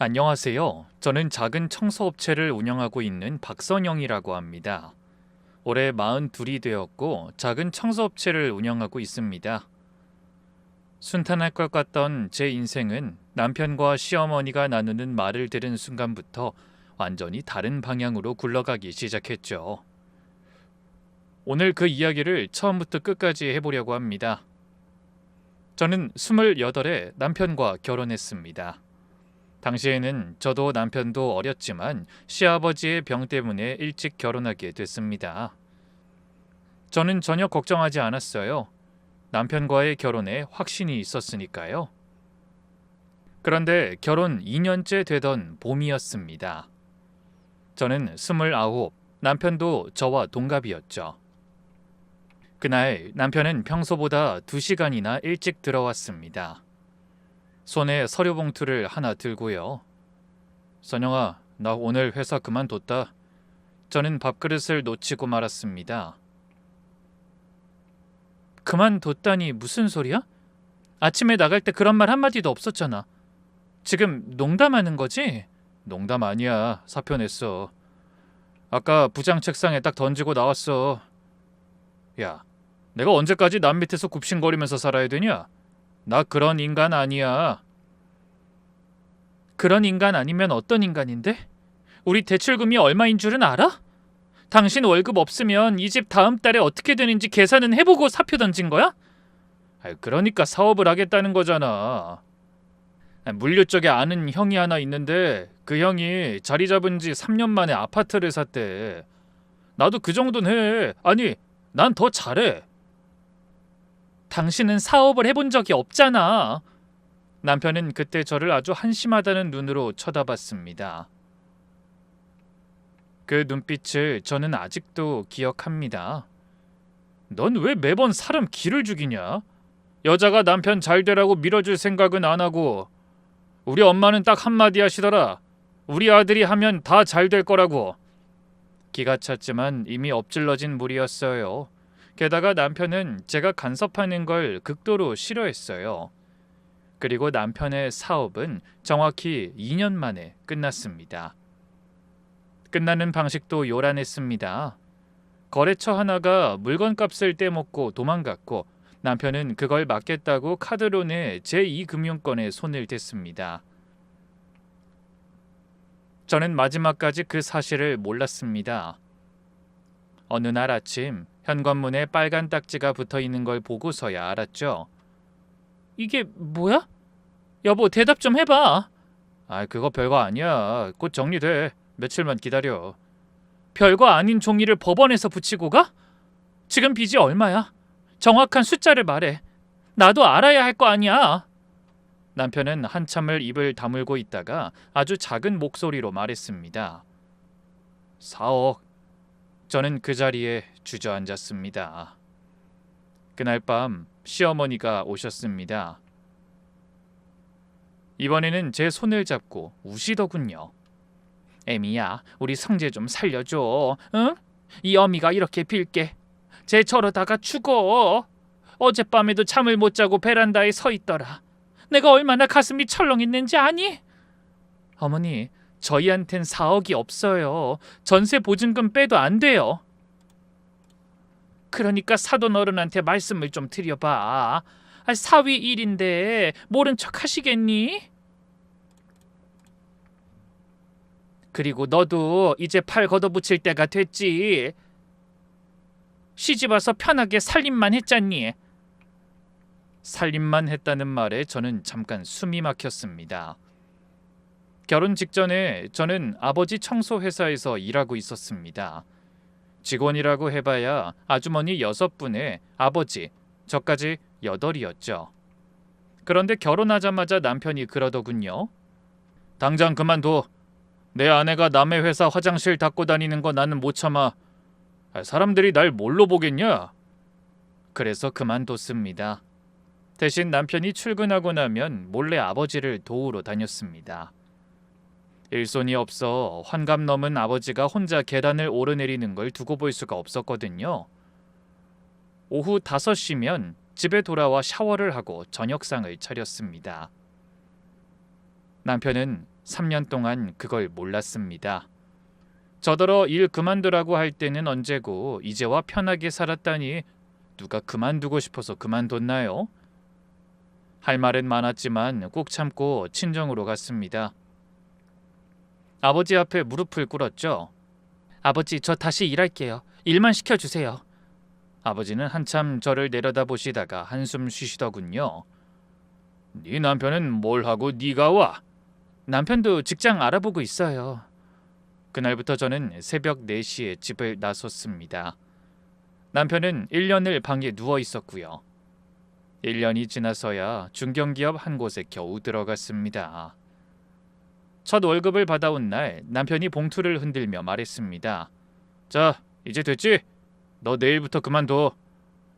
안녕하세요. 저는 작은 청소업체를 운영하고 있는 박선영이라고 합니다. 올해 42이 되었고 작은 청소업체를 운영하고 있습니다. 순탄할 것 같던 제 인생은 남편과 시어머니가 나누는 말을 들은 순간부터 완전히 다른 방향으로 굴러가기 시작했죠. 오늘 그 이야기를 처음부터 끝까지 해보려고 합니다. 저는 28에 남편과 결혼했습니다. 당시에는 저도 남편도 어렸지만 시아버지의 병 때문에 일찍 결혼하게 됐습니다. 저는 전혀 걱정하지 않았어요. 남편과의 결혼에 확신이 있었으니까요. 그런데 결혼 2년째 되던 봄이었습니다. 저는 29, 남편도 저와 동갑이었죠. 그날 남편은 평소보다 2시간이나 일찍 들어왔습니다. 손에 서류 봉투를 하나 들고요. 선영아, 나 오늘 회사 그만뒀다. 저는 밥그릇을 놓치고 말았습니다. 그만뒀다니 무슨 소리야? 아침에 나갈 때 그런 말 한마디도 없었잖아. 지금 농담하는 거지? 농담 아니야. 사표 냈어. 아까 부장 책상에 딱 던지고 나왔어. 야, 내가 언제까지 남 밑에서 굽신거리면서 살아야 되냐? 나 그런 인간 아니야. 그런 인간 아니면 어떤 인간인데? 우리 대출금이 얼마인 줄은 알아? 당신 월급 없으면 이 집 다음 달에 어떻게 되는지 계산은 해보고 사표 던진 거야? 그러니까 사업을 하겠다는 거잖아. 물류 쪽에 아는 형이 하나 있는데 그 형이 자리 잡은 지 3년 만에 아파트를 샀대. 나도 그 정도는 해. 아니, 난 더 잘해. 당신은 사업을 해본 적이 없잖아. 남편은 그때 저를 아주 한심하다는 눈으로 쳐다봤습니다. 그 눈빛을 저는 아직도 기억합니다. 넌 왜 매번 사람 기를 죽이냐? 여자가 남편 잘 되라고 밀어줄 생각은 안 하고. 우리 엄마는 딱 한마디 하시더라. 우리 아들이 하면 다 잘 될 거라고. 기가 찼지만 이미 엎질러진 물이었어요. 게다가 남편은 제가 간섭하는 걸 극도로 싫어했어요. 그리고 남편의 사업은 정확히 2년 만에 끝났습니다. 끝나는 방식도 요란했습니다. 거래처 하나가 물건값을 떼먹고 도망갔고 남편은 그걸 막겠다고 카드론의 제2금융권에 손을 댔습니다. 저는 마지막까지 그 사실을 몰랐습니다. 어느 날 아침 현관문에 빨간 딱지가 붙어있는 걸 보고서야 알았죠. 이게 뭐야? 여보, 대답 좀 해봐. 그거 별거 아니야. 곧 정리돼. 며칠만 기다려. 별거 아닌 종이를 법원에서 붙이고 가? 지금 빚이 얼마야? 정확한 숫자를 말해. 나도 알아야 할 거 아니야. 남편은 한참을 입을 다물고 있다가 아주 작은 목소리로 말했습니다. 4억. 저는 그 자리에 주저앉았습니다. 그날 밤 시어머니가 오셨습니다. 이번에는 제 손을 잡고 우시더군요. 애미야, 우리 성재 좀 살려줘. 응? 이 어미가 이렇게 빌게. 쟤 저러다가 죽어. 어젯밤에도 잠을 못 자고 베란다에 서 있더라. 내가 얼마나 가슴이 철렁했는지 아니? 어머니, 저희한텐 4억이 없어요. 전세 보증금 빼도 안 돼요. 그러니까 사돈 어른한테 말씀을 좀 드려봐. 사위 일인데 모른 척 하시겠니? 그리고 너도 이제 팔 걷어붙일 때가 됐지. 시집 와서 편하게 살림만 했잖니. 살림만 했다는 말에 저는 잠깐 숨이 막혔습니다. 결혼 직전에 저는 아버지 청소회사에서 일하고 있었습니다. 직원이라고 해봐야 아주머니 6분에 아버지, 저까지 8이었죠. 그런데 결혼하자마자 남편이 그러더군요. 당장 그만둬. 내 아내가 남의 회사 화장실 닦고 다니는 거 나는 못 참아. 사람들이 날 뭘로 보겠냐? 그래서 그만뒀습니다. 대신 남편이 출근하고 나면 몰래 아버지를 도우러 다녔습니다. 일손이 없어 환갑 넘은 아버지가 혼자 계단을 오르내리는 걸 두고 볼 수가 없었거든요. 오후 5시면 집에 돌아와 샤워를 하고 저녁상을 차렸습니다. 남편은 3년 동안 그걸 몰랐습니다. 저더러 일 그만두라고 할 때는 언제고 이제와 편하게 살았다니 누가 그만두고 싶어서 그만뒀나요? 할 말은 많았지만 꾹 참고 친정으로 갔습니다. 아버지 앞에 무릎을 꿇었죠. 아버지, 저 다시 일할게요. 일만 시켜주세요. 아버지는 한참 저를 내려다보시다가 한숨 쉬시더군요. 네 남편은 뭘 하고 네가 와? 남편도 직장 알아보고 있어요. 그날부터 저는 새벽 4시에 집을 나섰습니다. 남편은 1년을 방에 누워 있었고요. 1년이 지나서야 중견기업 한 곳에 겨우 들어갔습니다. 첫 월급을 받아온 날 남편이 봉투를 흔들며 말했습니다. 자, 이제 됐지? 너 내일부터 그만둬.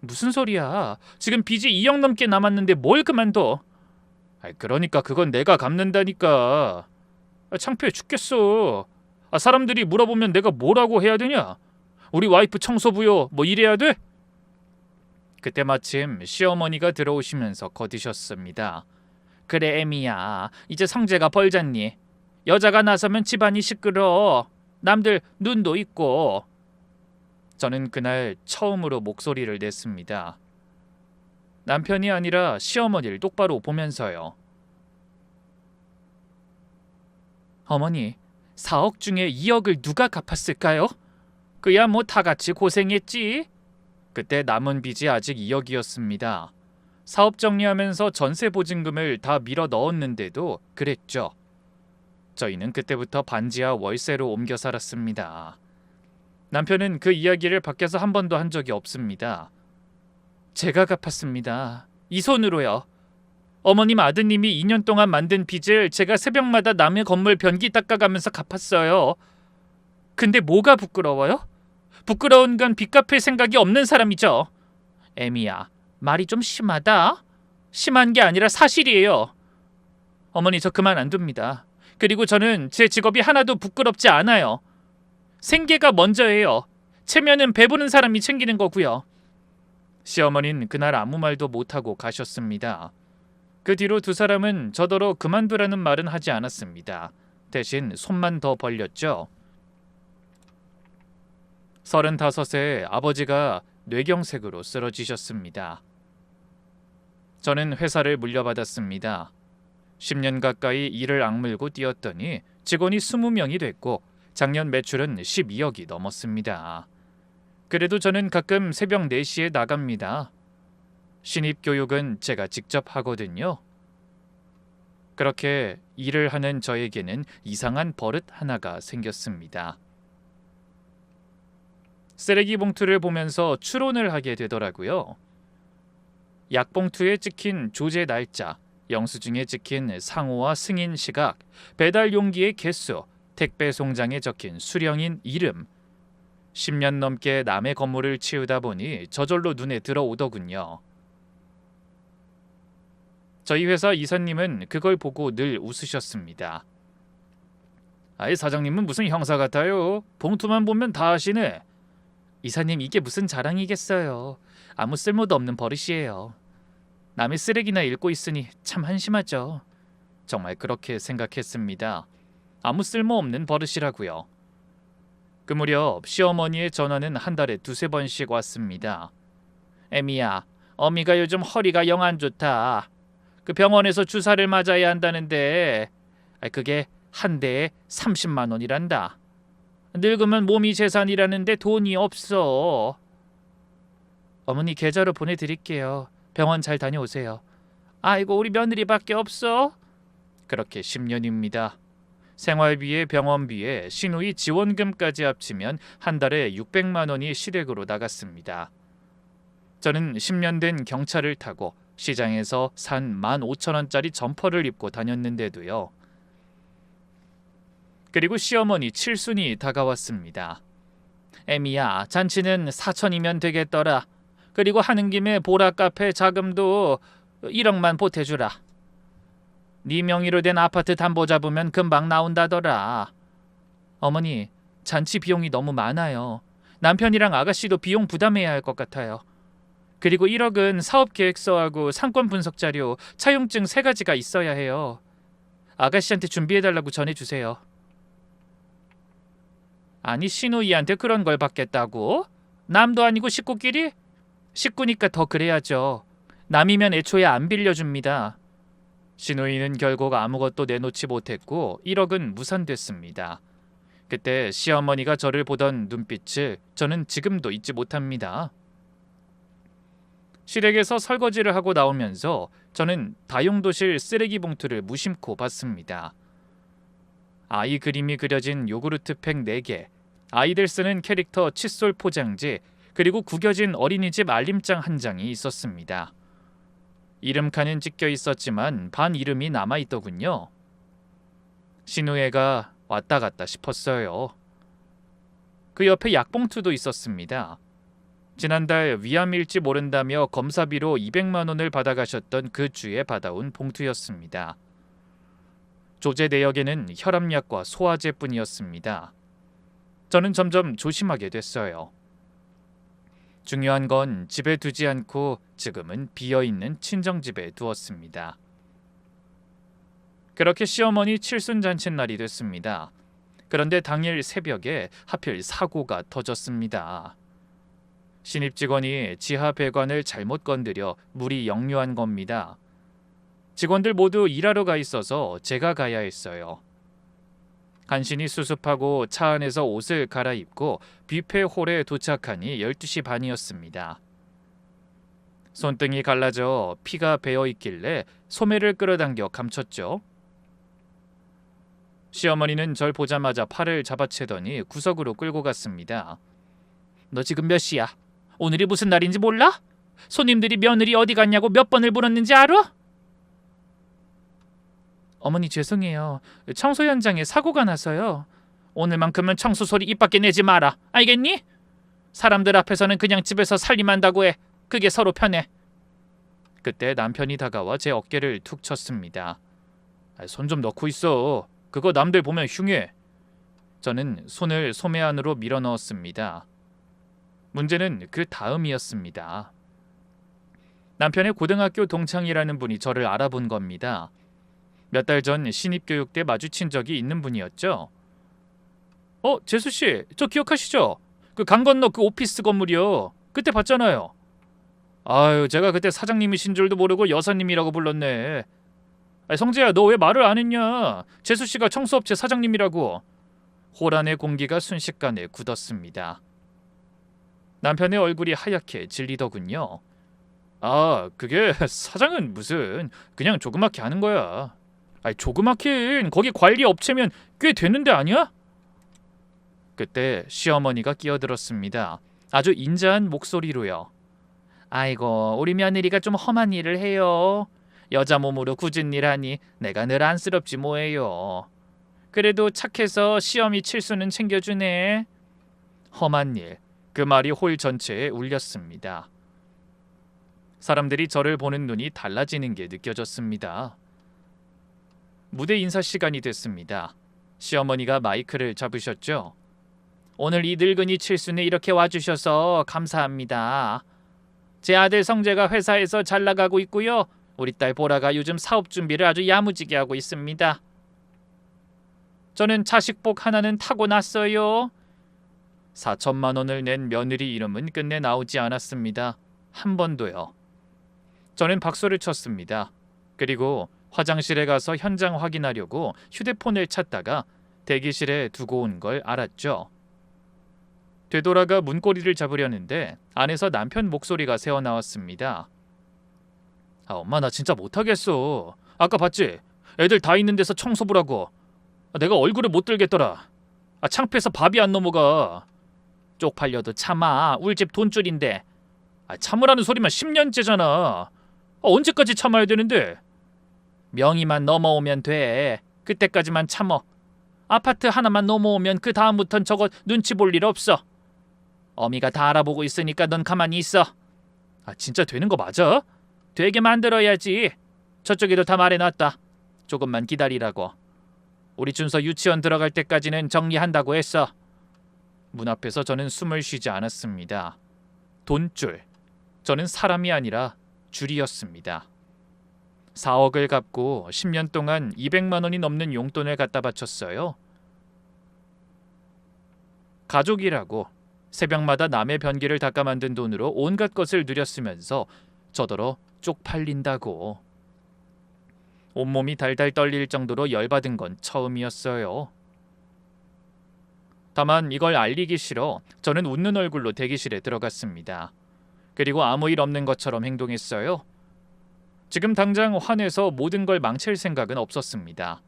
무슨 소리야? 지금 빚이 2억 넘게 남았는데 뭘 그만둬? 그러니까 그건 내가 갚는다니까. 창피해 죽겠어. 사람들이 물어보면 내가 뭐라고 해야 되냐? 우리 와이프 청소부요 뭐 이래야 돼? 그때 마침 시어머니가 들어오시면서 거드셨습니다. 그래 애미야, 이제 성재가 벌잖니. 여자가 나서면 집안이 시끄러워. 남들 눈도 있고. 저는 그날 처음으로 목소리를 냈습니다. 남편이 아니라 시어머니를 똑바로 보면서요. 어머니, 4억 중에 2억을 누가 갚았을까요? 그야 뭐 다 같이 고생했지. 그때 남은 빚이 아직 2억이었습니다. 사업 정리하면서 전세 보증금을 다 밀어 넣었는데도 그랬죠. 저희는 그때부터 반지하 월세로 옮겨 살았습니다. 남편은 그 이야기를 밖에서 한 번도 한 적이 없습니다. 제가 갚았습니다. 이 손으로요. 어머님 아드님이 2년 동안 만든 빚을 제가 새벽마다 남의 건물 변기 닦아가면서 갚았어요. 근데 뭐가 부끄러워요? 부끄러운 건 빚 갚을 생각이 없는 사람이죠. 애미야, 말이 좀 심하다. 심한 게 아니라 사실이에요. 어머니, 저 그만 안 둡니다. 그리고 저는 제 직업이 하나도 부끄럽지 않아요. 생계가 먼저예요. 체면은 배부른 사람이 챙기는 거고요. 시어머니는 그날 아무 말도 못하고 가셨습니다. 그 뒤로 두 사람은 저더러 그만두라는 말은 하지 않았습니다. 대신 손만 더 벌렸죠. 35세 아버지가 뇌경색으로 쓰러지셨습니다. 저는 회사를 물려받았습니다. 10년 가까이 일을 악물고 뛰었더니 직원이 20명이 됐고 작년 매출은 12억이 넘었습니다. 그래도 저는 가끔 새벽 4시에 나갑니다. 신입교육은 제가 직접 하거든요. 그렇게 일을 하는 저에게는 이상한 버릇 하나가 생겼습니다. 쓰레기 봉투를 보면서 추론을 하게 되더라고요. 약봉투에 찍힌 조제 날짜, 영수증에 찍힌 상호와 승인 시각, 배달 용기의 개수, 택배 송장에 적힌 수령인 이름. 10년 넘게 남의 건물을 치우다 보니 저절로 눈에 들어오더군요. 저희 회사 이사님은 그걸 보고 늘 웃으셨습니다. 아이, 사장님은 무슨 형사 같아요. 봉투만 보면 다 아시네. 이사님, 이게 무슨 자랑이겠어요. 아무 쓸모도 없는 버릇이에요. 남의 쓰레기나 읽고 있으니 참 한심하죠. 정말 그렇게 생각했습니다. 아무 쓸모없는 버릇이라고요. 그 무렵 시어머니의 전화는 한 달에 2-3번씩 왔습니다. 애미야, 어미가 요즘 허리가 영 안 좋다. 그 병원에서 주사를 맞아야 한다는데 그게 한 대에 30만 원이란다. 늙으면 몸이 재산이라는데 돈이 없어. 어머니 계좌로 보내드릴게요. 병원 잘 다녀오세요. 아이고, 우리 며느리밖에 없어. 그렇게 10년입니다. 생활비에 병원비에 시누이 지원금까지 합치면 한 달에 600만 원이 시댁으로 나갔습니다. 저는 10년 된 경차를 타고 시장에서 산 15,000원짜리 점퍼를 입고 다녔는데도요. 그리고 시어머니 칠순이 다가왔습니다. 애미야, 잔치는 4천이면 되겠더라. 그리고 하는 김에 보라 카페 자금도 1억만 보태주라. 네 명의로 된 아파트 담보 잡으면 금방 나온다더라. 어머니, 잔치 비용이 너무 많아요. 남편이랑 아가씨도 비용 부담해야 할 것 같아요. 그리고 1억은 사업계획서하고 상권 분석 자료, 차용증 3가지가 있어야 해요. 아가씨한테 준비해달라고 전해주세요. 아니 신우이한테 그런 걸 받겠다고? 남도 아니고 식구끼리? 식구니까 더 그래야죠. 남이면 애초에 안 빌려줍니다. 신우이는 결국 아무것도 내놓지 못했고 1억은 무산됐습니다. 그때 시어머니가 저를 보던 눈빛을 저는 지금도 잊지 못합니다. 시댁에서 설거지를 하고 나오면서 저는 다용도실 쓰레기 봉투를 무심코 봤습니다. 아이 그림이 그려진 요구르트 팩 4개, 아이들 쓰는 캐릭터 칫솔 포장지, 그리고 구겨진 어린이집 알림장 한 장이 있었습니다. 이름 칸은 찍혀 있었지만 반 이름이 남아있더군요. 신우애가 왔다 갔다 싶었어요. 그 옆에 약봉투도 있었습니다. 지난달 위암일지 모른다며 검사비로 200만 원을 받아가셨던 그 주에 받아온 봉투였습니다. 조제 내역에는 혈압약과 소화제뿐이었습니다. 저는 점점 조심하게 됐어요. 중요한 건 집에 두지 않고 지금은 비어있는 친정집에 두었습니다. 그렇게 시어머니 칠순잔칫날이 됐습니다. 그런데 당일 새벽에 하필 사고가 터졌습니다. 신입 직원이 지하 배관을 잘못 건드려 물이 역류한 겁니다. 직원들 모두 일하러 가 있어서 제가 가야 했어요. 간신히 수습하고 차 안에서 옷을 갈아입고 뷔페 홀에 도착하니 12시 반이었습니다. 손등이 갈라져 피가 배어 있길래 소매를 끌어당겨 감췄죠. 시어머니는 절 보자마자 팔을 잡아채더니 구석으로 끌고 갔습니다. 너 지금 몇 시야? 오늘이 무슨 날인지 몰라? 손님들이 며느리 어디 갔냐고 몇 번을 물었는지 알아? 어머니 죄송해요. 청소 현장에 사고가 나서요. 오늘만큼은 청소 소리 입 밖에 내지 마라. 알겠니? 사람들 앞에서는 그냥 집에서 살림한다고 해. 그게 서로 편해. 그때 남편이 다가와 제 어깨를 툭 쳤습니다. 손 좀 넣고 있어. 그거 남들 보면 흉해. 저는 손을 소매 안으로 밀어 넣었습니다. 문제는 그 다음이었습니다. 남편의 고등학교 동창이라는 분이 저를 알아본 겁니다. 몇 달 전 신입교육 때 마주친 적이 있는 분이었죠. 재수씨, 저 기억하시죠? 그 강 건너 그 오피스 건물이요. 그때 봤잖아요. 아유, 제가 그때 사장님이신 줄도 모르고 여사님이라고 불렀네. 성재야, 너 왜 말을 안 했냐? 재수씨가 청소업체 사장님이라고. 홀 안의 공기가 순식간에 굳었습니다. 남편의 얼굴이 하얗게 질리더군요. 아, 그게 사장은 무슨 그냥 조그맣게 하는 거야. 조그맣긴 거기 관리 업체면 꽤 되는데 아니야? 그때 시어머니가 끼어들었습니다. 아주 인자한 목소리로요. 아이고, 우리 며느리가 좀 험한 일을 해요. 여자 몸으로 굳은 일 하니 내가 늘 안쓰럽지 뭐예요. 그래도 착해서 시어미 칠수는 챙겨주네. 험한 일, 그 말이 홀 전체에 울렸습니다. 사람들이 저를 보는 눈이 달라지는 게 느껴졌습니다. 무대 인사 시간이 됐습니다. 시어머니가 마이크를 잡으셨죠. 오늘 이 늙은이 칠순에 이렇게 와주셔서 감사합니다. 제 아들 성재가 회사에서 잘 나가고 있고요. 우리 딸 보라가 요즘 사업 준비를 아주 야무지게 하고 있습니다. 저는 자식복 하나는 타고났어요. 4천만 원을 낸 며느리 이름은 끝내 나오지 않았습니다. 한 번도요. 저는 박수를 쳤습니다. 그리고 화장실에 가서 현장 확인하려고 휴대폰을 찾다가 대기실에 두고 온 걸 알았죠. 되돌아가 문고리를 잡으려는데 안에서 남편 목소리가 새어나왔습니다. 엄마 나 진짜 못하겠어. 아까 봤지? 애들 다 있는 데서 청소 보라고. 내가 얼굴을 못 들겠더라. 창피해서 밥이 안 넘어가. 쪽팔려도 참아. 울집 돈줄인데. 참으라는 소리만 10년째잖아. 언제까지 참아야 되는데? 명의만 넘어오면 돼. 그때까지만 참어. 아파트 하나만 넘어오면 그 다음부턴 저거 눈치 볼 일 없어. 어미가 다 알아보고 있으니까 넌 가만히 있어. 진짜 되는 거 맞아? 되게 만들어야지. 저쪽에도 다 말해놨다. 조금만 기다리라고. 우리 준서 유치원 들어갈 때까지는 정리한다고 했어. 문 앞에서 저는 숨을 쉬지 않았습니다. 돈줄. 저는 사람이 아니라 줄이었습니다. 4억을 갚고 10년 동안 200만 원이 넘는 용돈을 갖다 바쳤어요. 가족이라고 새벽마다 남의 변기를 닦아 만든 돈으로 온갖 것을 누렸으면서 저더러 쪽팔린다고. 온몸이 달달 떨릴 정도로 열받은 건 처음이었어요. 다만 이걸 알리기 싫어 저는 웃는 얼굴로 대기실에 들어갔습니다. 그리고 아무 일 없는 것처럼 행동했어요. 지금 당장 화내서 모든 걸 망칠 생각은 없었습니다.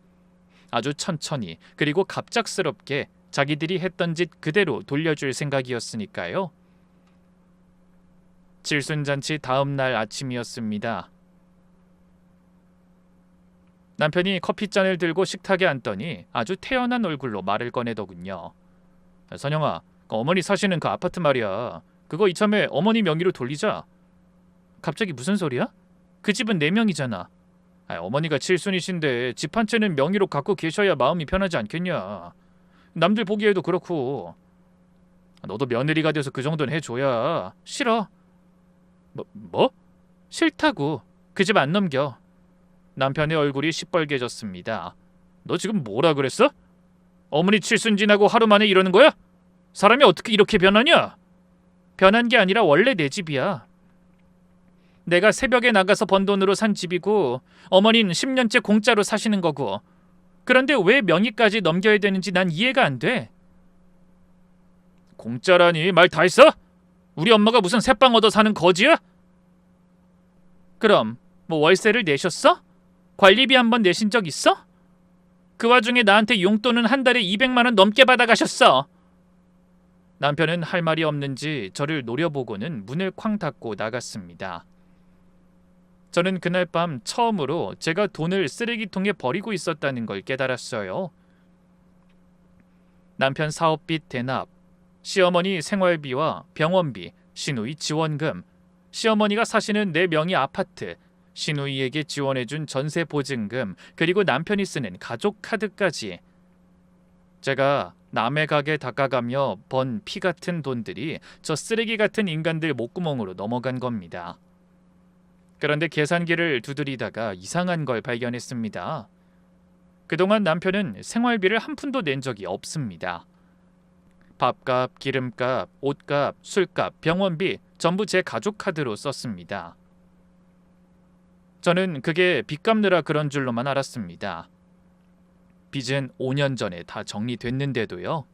아주 천천히 그리고 갑작스럽게 자기들이 했던 짓 그대로 돌려줄 생각이었으니까요. 칠순잔치 다음 날 아침이었습니다. 남편이 커피잔을 들고 식탁에 앉더니 아주 태연한 얼굴로 말을 꺼내더군요. 선영아, 어머니 사시는 그 아파트 말이야. 그거 이참에 어머니 명의로 돌리자. 갑자기 무슨 소리야? 그 집은 내 명이잖아. 어머니가 칠순이신데 집 한 채는 명의로 갖고 계셔야 마음이 편하지 않겠냐. 남들 보기에도 그렇고. 너도 며느리가 돼서 그 정도는 해줘야. 싫어. 뭐? 싫다고. 그 집 안 넘겨. 남편의 얼굴이 시뻘개졌습니다. 너 지금 뭐라 그랬어? 어머니 칠순 지나고 하루 만에 이러는 거야? 사람이 어떻게 이렇게 변하냐? 변한 게 아니라 원래 내 집이야. 내가 새벽에 나가서 번 돈으로 산 집이고 어머니는 10년째 공짜로 사시는 거고. 그런데 왜 명의까지 넘겨야 되는지 난 이해가 안 돼. 공짜라니 말 다 했어? 우리 엄마가 무슨 새빵 얻어 사는 거지야? 그럼 뭐 월세를 내셨어? 관리비 한번 내신 적 있어? 그 와중에 나한테 용돈은 한 달에 200만 원 넘게 받아가셨어. 남편은 할 말이 없는지 저를 노려보고는 문을 쾅 닫고 나갔습니다. 저는 그날 밤 처음으로 제가 돈을 쓰레기통에 버리고 있었다는 걸 깨달았어요. 남편 사업비 대납, 시어머니 생활비와 병원비, 시누이 지원금, 시어머니가 사시는 내 명의 아파트, 시누이에게 지원해준 전세 보증금, 그리고 남편이 쓰는 가족 카드까지. 제가 남의 가게 닦아가며 번 피 같은 돈들이 저 쓰레기 같은 인간들 목구멍으로 넘어간 겁니다. 그런데 계산기를 두드리다가 이상한 걸 발견했습니다. 그동안 남편은 생활비를 한 푼도 낸 적이 없습니다. 밥값, 기름값, 옷값, 술값, 병원비 전부 제 가족 카드로 썼습니다. 저는 그게 빚 갚느라 그런 줄로만 알았습니다. 빚은 5년 전에 다 정리됐는데도요.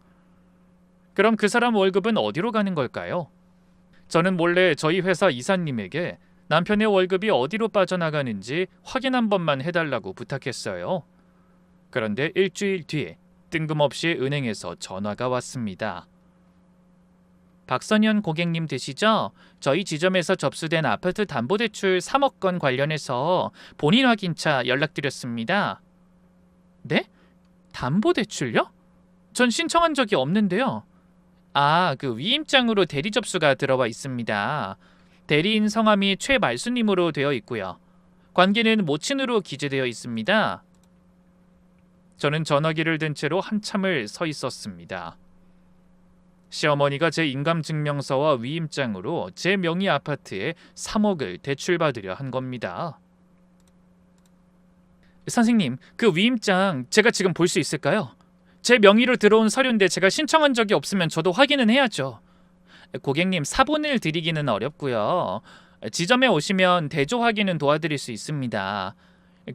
그럼 그 사람 월급은 어디로 가는 걸까요? 저는 몰래 저희 회사 이사님에게 남편의 월급이 어디로 빠져나가는지 확인 한 번만 해달라고 부탁했어요. 그런데 일주일 뒤 뜬금없이 은행에서 전화가 왔습니다. 박선현 고객님 되시죠? 저희 지점에서 접수된 아파트 담보대출 3억 건 관련해서 본인 확인차 연락드렸습니다. 네? 담보대출요? 전 신청한 적이 없는데요. 그 위임장으로 대리 접수가 들어와 있습니다. 대리인 성함이 최말수님으로 되어 있고요. 관계는 모친으로 기재되어 있습니다. 저는 전화기를 든 채로 한참을 서 있었습니다. 시어머니가 제 인감증명서와 위임장으로 제 명의 아파트에 3억을 대출받으려 한 겁니다. 선생님, 그 위임장 제가 지금 볼 수 있을까요? 제 명의로 들어온 서류인데 제가 신청한 적이 없으면 저도 확인은 해야죠. 고객님, 사본을 드리기는 어렵고요. 지점에 오시면 대조 확인은 도와드릴 수 있습니다.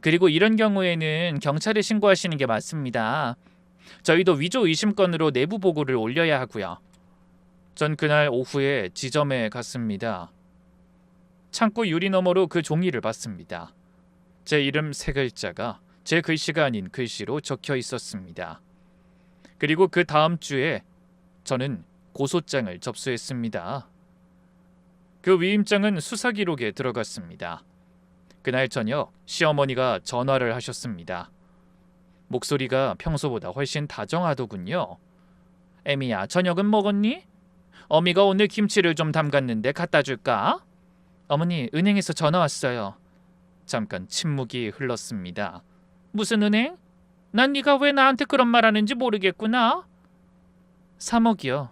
그리고 이런 경우에는 경찰에 신고하시는 게 맞습니다. 저희도 위조 의심건으로 내부 보고를 올려야 하고요. 전 그날 오후에 지점에 갔습니다. 창고 유리 너머로 그 종이를 봤습니다. 제 이름 3글자가 제 글씨가 아닌 글씨로 적혀 있었습니다. 그리고 그 다음 주에 저는 고소장을 접수했습니다. 그 위임장은 수사 기록에 들어갔습니다. 그날 저녁 시어머니가 전화를 하셨습니다. 목소리가 평소보다 훨씬 다정하더군요. 애미야, 저녁은 먹었니? 어미가 오늘 김치를 좀 담갔는데 갖다 줄까? 어머니, 은행에서 전화 왔어요. 잠깐 침묵이 흘렀습니다. 무슨 은행? 난 네가 왜 나한테 그런 말 하는지 모르겠구나. 3억이요.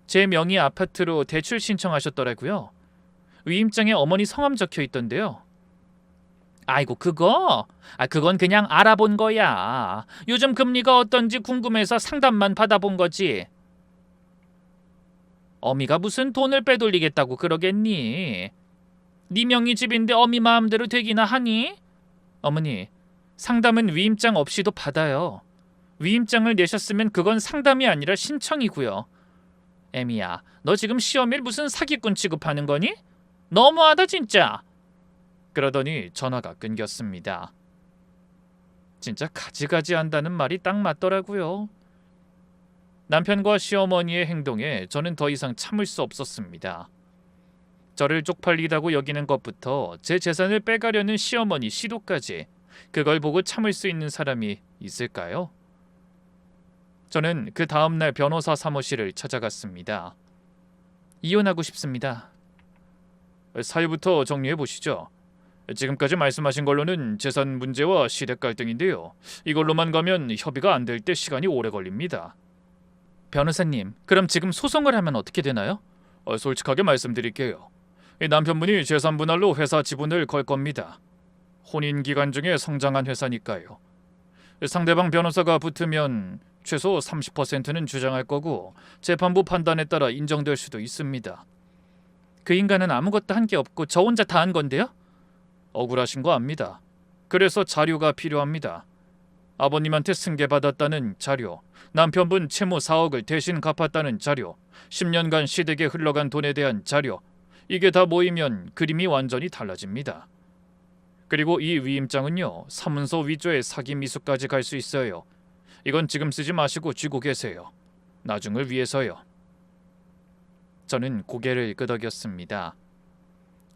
제 명의 아파트로 대출 신청하셨더라고요. 위임장에 어머니 성함 적혀 있던데요. 아이고 그거? 그건 그냥 알아본 거야. 요즘 금리가 어떤지 궁금해서 상담만 받아본 거지. 어미가 무슨 돈을 빼돌리겠다고 그러겠니? 네 명의 집인데 어미 마음대로 되기나 하니? 어머니, 상담은 위임장 없이도 받아요. 위임장을 내셨으면 그건 상담이 아니라 신청이고요. 애미야, 너 지금 시험일 무슨 사기꾼 취급하는 거니? 너무하다 진짜. 그러더니 전화가 끊겼습니다. 진짜 가지가지 한다는 말이 딱 맞더라고요. 남편과 시어머니의 행동에 저는 더 이상 참을 수 없었습니다. 저를 쪽팔리다고 여기는 것부터 제 재산을 빼가려는 시어머니 시도까지 그걸 보고 참을 수 있는 사람이 있을까요? 저는 그 다음날 변호사 사무실을 찾아갔습니다. 이혼하고 싶습니다. 사유부터 정리해 보시죠. 지금까지 말씀하신 걸로는 재산 문제와 시댁 갈등인데요. 이걸로만 가면 협의가 안 될 때 시간이 오래 걸립니다. 변호사님, 그럼 지금 소송을 하면 어떻게 되나요? 솔직하게 말씀드릴게요. 남편분이 재산 분할로 회사 지분을 걸 겁니다. 혼인 기간 중에 성장한 회사니까요. 상대방 변호사가 붙으면 최소 30%는 주장할 거고 재판부 판단에 따라 인정될 수도 있습니다. 그 인간은 아무것도 한 게 없고 저 혼자 다 한 건데요? 억울하신 거 압니다. 그래서 자료가 필요합니다. 아버님한테 승계받았다는 자료, 남편분 채무 4억을 대신 갚았다는 자료, 10년간 시댁에 흘러간 돈에 대한 자료, 이게 다 모이면 그림이 완전히 달라집니다. 그리고 이 위임장은요, 사문서 위조의 사기 미수까지 갈 수 있어요. 이건 지금 쓰지 마시고 쥐고 계세요. 나중을 위해서요. 저는 고개를 끄덕였습니다.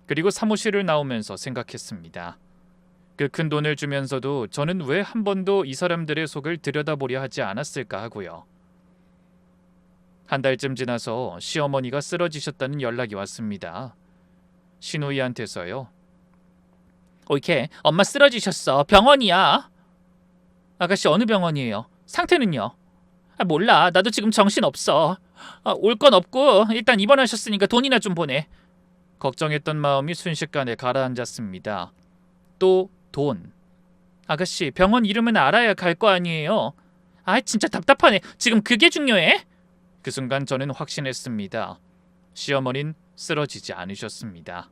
그리고 사무실을 나오면서 생각했습니다. 그 큰 돈을 주면서도 저는 왜 한 번도 이 사람들의 속을 들여다보려 하지 않았을까 하고요. 한 달쯤 지나서 시어머니가 쓰러지셨다는 연락이 왔습니다. 신우이한테서요. 이렇게 엄마 쓰러지셨어. 병원이야. 아가씨 어느 병원이에요? 상태는요? 몰라. 나도 지금 정신없어. 올 건 없고 일단 입원하셨으니까 돈이나 좀 보내. 걱정했던 마음이 순식간에 가라앉았습니다. 또 돈. 아가씨 병원 이름은 알아야 갈 거 아니에요. 진짜 답답하네. 지금 그게 중요해? 그 순간 저는 확신했습니다. 시어머니는 쓰러지지 않으셨습니다.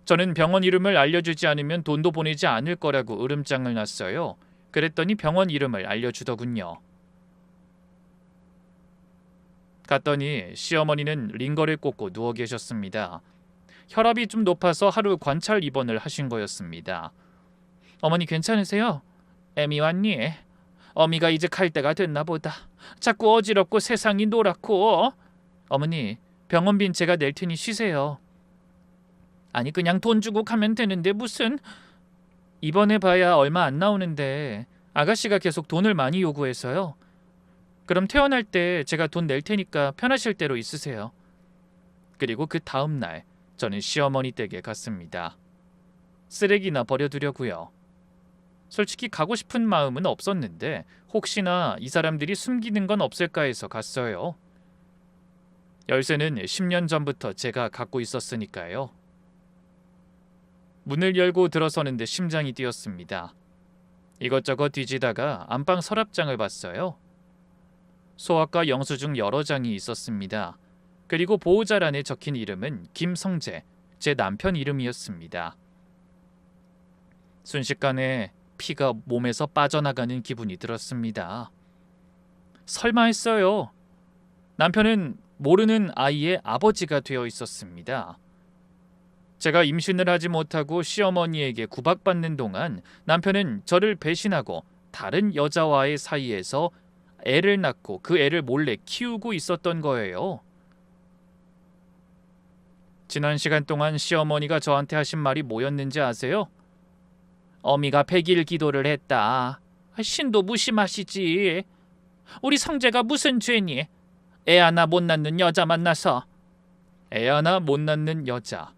저는 병원 이름을 알려주지 않으면 돈도 보내지 않을 거라고 으름장을 놨어요. 그랬더니 병원 이름을 알려주더군요. 갔더니 시어머니는 링거를 꽂고 누워 계셨습니다. 혈압이 좀 높아서 하루 관찰 입원을 하신 거였습니다. 어머니 괜찮으세요? 애미 왔니? 어미가 이제 갈 때가 됐나 보다. 자꾸 어지럽고 세상이 노랗고. 어머니 병원비는 제가 낼 테니 쉬세요. 아니 그냥 돈 주고 가면 되는데 무슨. 입원해 봐야 얼마 안 나오는데 아가씨가 계속 돈을 많이 요구해서요. 그럼 퇴원할 때 제가 돈 낼 테니까 편하실 대로 있으세요. 그리고 그 다음 날 저는 시어머니 댁에 갔습니다. 쓰레기나 버려두려고요. 솔직히 가고 싶은 마음은 없었는데 혹시나 이 사람들이 숨기는 건 없을까 해서 갔어요. 열쇠는 10년 전부터 제가 갖고 있었으니까요. 문을 열고 들어서는데 심장이 뛰었습니다. 이것저것 뒤지다가 안방 서랍장을 봤어요. 소아과 영수증 여러 장이 있었습니다. 그리고 보호자란에 적힌 이름은 김성재, 제 남편 이름이었습니다. 순식간에 피가 몸에서 빠져나가는 기분이 들었습니다. 설마 했어요. 남편은 모르는 아이의 아버지가 되어 있었습니다. 제가 임신을 하지 못하고 시어머니에게 구박받는 동안 남편은 저를 배신하고 다른 여자와의 사이에서 애를 낳고 그 애를 몰래 키우고 있었던 거예요. 지난 시간 동안 시어머니가 저한테 하신 말이 뭐였는지 아세요? 어미가 100일 기도를 했다. 신도 무심하시지. 우리 성재가 무슨 죄니? 애 하나 못 낳는 여자 만나서. 애 하나 못 낳는 여자.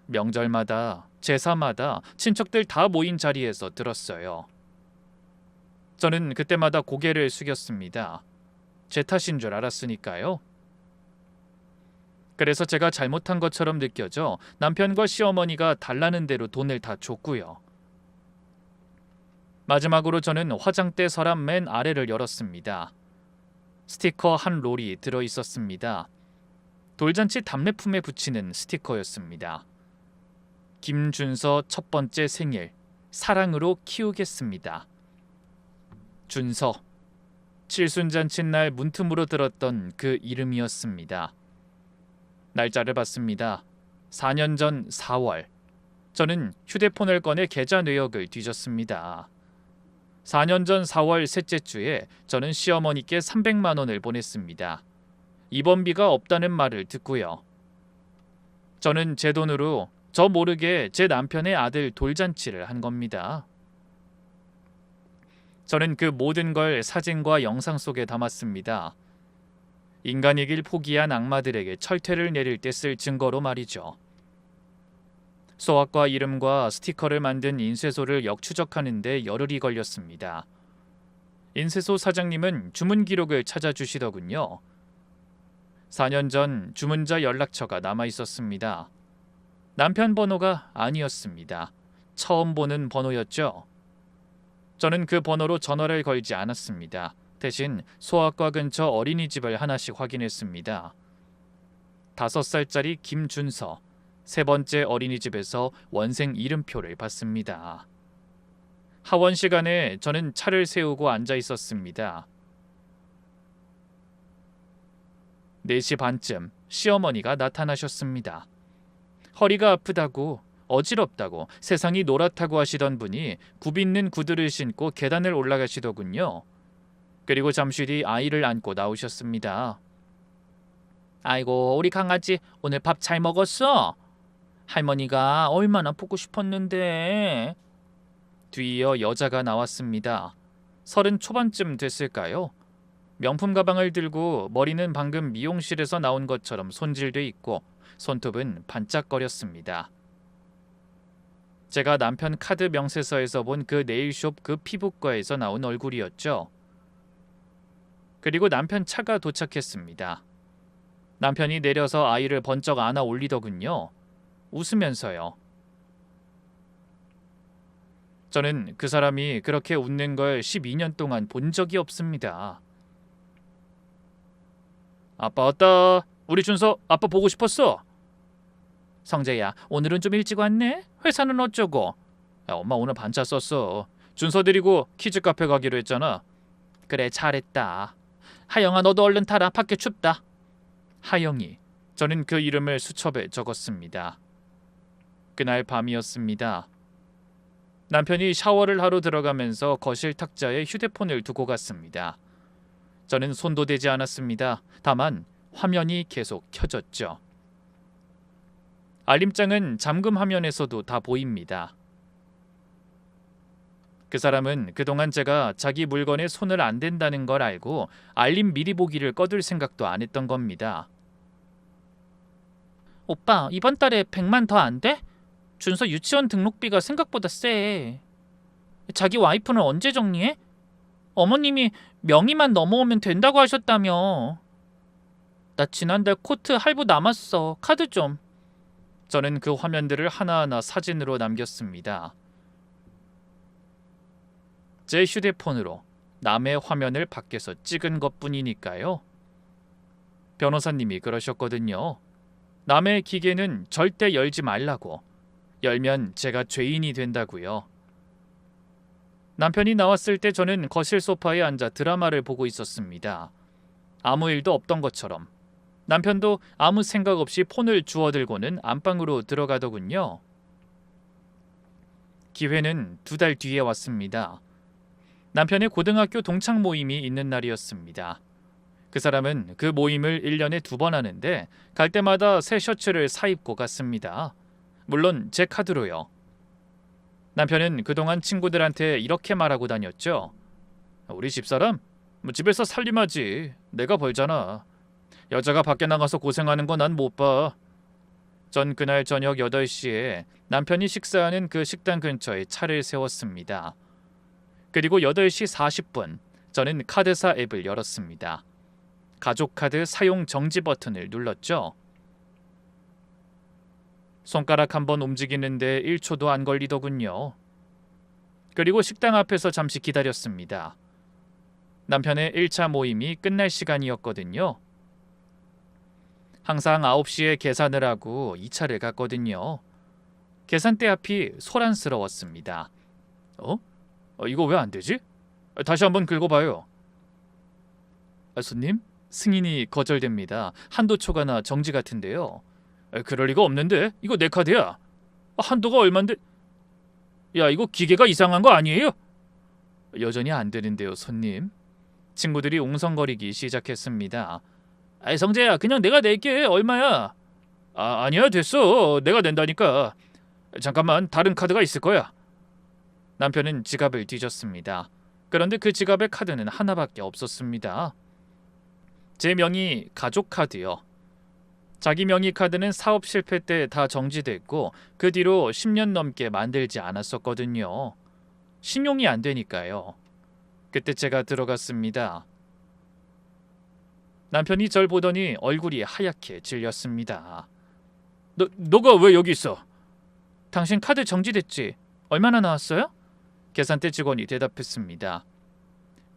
명절마다 제사마다 친척들 다 모인 자리에서 들었어요. 저는 그때마다 고개를 숙였습니다. 제 탓인 줄 알았으니까요. 그래서 제가 잘못한 것처럼 느껴져 남편과 시어머니가 달라는 대로 돈을 다 줬고요. 마지막으로 저는 화장대 서랍 맨 아래를 열었습니다. 스티커 한 롤이 들어 있었습니다. 돌잔치 답례품에 붙이는 스티커였습니다. 김준서 첫 번째 생일, 사랑으로 키우겠습니다. 준서. 칠순잔치 날 문틈으로 들었던 그 이름이었습니다. 날짜를 봤습니다. 4년 전 4월. 저는 휴대폰을 꺼내 계좌 내역을 뒤졌습니다. 4년 전 4월 셋째 주에 저는 시어머니께 300만 원을 보냈습니다. 입원비가 없다는 말을 듣고요. 저는 제 돈으로 저 모르게 제 남편의 아들 돌잔치를 한 겁니다. 저는 그 모든 걸 사진과 영상 속에 담았습니다. 인간이길 포기한 악마들에게 철퇴를 내릴 때 쓸 증거로 말이죠. 소학과 이름과 스티커를 만든 인쇄소를 역추적하는 데 열흘이 걸렸습니다. 인쇄소 사장님은 주문 기록을 찾아주시더군요. 4년 전 주문자 연락처가 남아 있었습니다. 남편 번호가 아니었습니다. 처음 보는 번호였죠. 저는 그 번호로 전화를 걸지 않았습니다. 대신 소아과 근처 어린이집을 하나씩 확인했습니다. 5살짜리 김준서, 세 번째 어린이집에서 원생 이름표를 받습니다. 하원 시간에 저는 차를 세우고 앉아 있었습니다. 4시 반쯤 시어머니가 나타나셨습니다. 허리가 아프다고, 어지럽다고, 세상이 노랗다고 하시던 분이 굽있는 구두를 신고 계단을 올라가시더군요. 그리고 잠시 뒤 아이를 안고 나오셨습니다. 아이고, 우리 강아지 오늘 밥 잘 먹었어? 할머니가 얼마나 보고 싶었는데. 뒤이어 여자가 나왔습니다. 30 초반쯤 됐을까요? 명품 가방을 들고 머리는 방금 미용실에서 나온 것처럼 손질돼 있고 손톱은 반짝거렸습니다. 제가 남편 카드 명세서에서 본 그 네일숍 그 피부과에서 나온 얼굴이었죠. 그리고 남편 차가 도착했습니다. 남편이 내려서 아이를 번쩍 안아 올리더군요. 웃으면서요. 저는 그 사람이 그렇게 웃는 걸 12년 동안 본 적이 없습니다. 아빠 왔다. 우리 준서 아빠 보고 싶었어. 성재야, 오늘은 좀 일찍 왔네? 회사는 어쩌고? 야, 엄마 오늘 반차 썼어. 준서 데리고 키즈 카페 가기로 했잖아. 그래, 잘했다. 하영아, 너도 얼른 타라. 밖에 춥다. 하영이. 저는 그 이름을 수첩에 적었습니다. 그날 밤이었습니다. 남편이 샤워를 하러 들어가면서 거실 탁자에 휴대폰을 두고 갔습니다. 저는 손도 대지 않았습니다. 다만 화면이 계속 켜졌죠. 알림장은 잠금 화면에서도 다 보입니다. 그 사람은 그동안 제가 자기 물건에 손을 안 댄다는 걸 알고 알림 미리 보기를 꺼둘 생각도 안 했던 겁니다. 오빠, 이번 달에 100만 더 안 돼? 준서 유치원 등록비가 생각보다 세. 자기 와이프는 언제 정리해? 어머님이 명의만 넘어오면 된다고 하셨다며. 나 지난달 코트 할부 남았어. 카드 좀. 저는 그 화면들을 하나하나 사진으로 남겼습니다. 제 휴대폰으로 남의 화면을 밖에서 찍은 것뿐이니까요. 변호사님이 그러셨거든요. 남의 기계는 절대 열지 말라고. 열면 제가 죄인이 된다고요. 남편이 나왔을 때 저는 거실 소파에 앉아 드라마를 보고 있었습니다. 아무 일도 없던 것처럼. 남편도 아무 생각 없이 폰을 주워들고는 안방으로 들어가더군요. 기회는 2달 뒤에 왔습니다. 남편의 고등학교 동창 모임이 있는 날이었습니다. 그 사람은 그 모임을 1년에 2번 하는데 갈 때마다 새 셔츠를 사입고 갔습니다. 물론 제 카드로요. 남편은 그동안 친구들한테 이렇게 말하고 다녔죠. 우리 집사람? 집에서 살림하지. 내가 벌잖아. 여자가 밖에 나가서 고생하는 거 난 못 봐. 전 그날 저녁 8시에 남편이 식사하는 그 식당 근처에 차를 세웠습니다. 그리고 8시 40분 저는 카드사 앱을 열었습니다. 가족카드 사용 정지 버튼을 눌렀죠. 손가락 한번 움직이는데 1초도 안 걸리더군요. 그리고 식당 앞에서 잠시 기다렸습니다. 남편의 1차 모임이 끝날 시간이었거든요. 항상 9시에 계산을 하고 2차를 갔거든요. 계산대 앞이 소란스러웠습니다. 이거 왜 안 되지? 다시 한번 긁어봐요. 손님? 승인이 거절됩니다. 한도 초과나 정지 같은데요. 그럴 리가 없는데? 이거 내 카드야. 한도가 얼만데? 야, 이거 기계가 이상한 거 아니에요? 여전히 안 되는데요, 손님. 친구들이 웅성거리기 시작했습니다. 성재야, 그냥 내가 낼게. 얼마야? 아니야, 됐어. 내가 낸다니까. 잠깐만, 다른 카드가 있을 거야. 남편은 지갑을 뒤졌습니다. 그런데 그 지갑에 카드는 하나밖에 없었습니다. 제 명의 가족 카드요. 자기 명의 카드는 사업 실패 때 다 정지됐고 그 뒤로 10년 넘게 만들지 않았었거든요. 신용이 안 되니까요. 그때 제가 들어갔습니다. 남편이 절 보더니 얼굴이 하얗게 질렸습니다. 너가 왜 여기 있어? 당신 카드 정지됐지? 얼마나 나왔어요? 계산대 직원이 대답했습니다.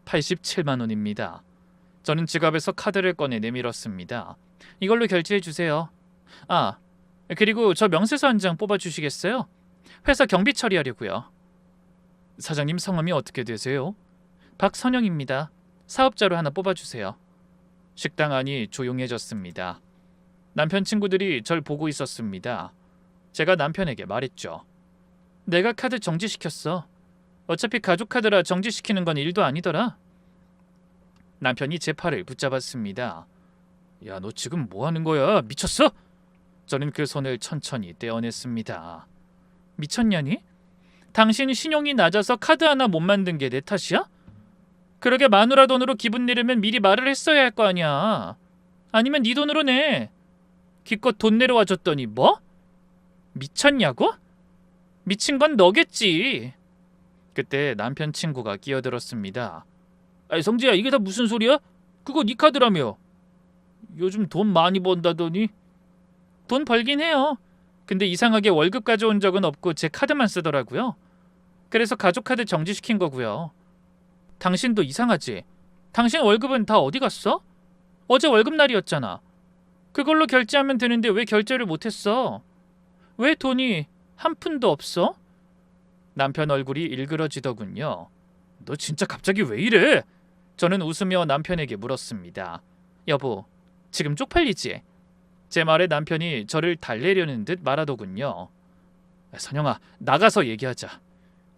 87만 원입니다. 저는 지갑에서 카드를 꺼내 내밀었습니다. 이걸로 결제해 주세요. 그리고 저 명세서 한 장 뽑아주시겠어요? 회사 경비 처리하려고요. 사장님 성함이 어떻게 되세요? 박선영입니다. 사업자로 하나 뽑아주세요. 식당 안이 조용해졌습니다. 남편 친구들이 절 보고 있었습니다. 제가 남편에게 말했죠. 내가 카드 정지시켰어. 어차피 가족 카드라 정지시키는 건 일도 아니더라. 남편이 제 팔을 붙잡았습니다. 야, 너 지금 뭐 하는 거야? 미쳤어? 저는 그 손을 천천히 떼어냈습니다. 미쳤냐니? 당신 신용이 낮아서 카드 하나 못 만든 게 내 탓이야? 그러게 마누라 돈으로 기분 내려면 미리 말을 했어야 할 거 아니야. 아니면 네 돈으로 내. 기껏 돈 내려와 줬더니 뭐? 미쳤냐고? 미친 건 너겠지. 그때 남편 친구가 끼어들었습니다. 성재야, 이게 다 무슨 소리야? 그거 네 카드라며. 요즘 돈 많이 번다더니. 돈 벌긴 해요. 근데 이상하게 월급 가져온 적은 없고 제 카드만 쓰더라고요. 그래서 가족 카드 정지시킨 거고요. 당신도 이상하지? 당신 월급은 다 어디 갔어? 어제 월급날이었잖아. 그걸로 결제하면 되는데 왜 결제를 못했어? 왜 돈이 한 푼도 없어? 남편 얼굴이 일그러지더군요. 너 진짜 갑자기 왜 이래? 저는 웃으며 남편에게 물었습니다. 여보, 지금 쪽팔리지? 제 말에 남편이 저를 달래려는 듯 말하더군요. 선영아, 나가서 얘기하자.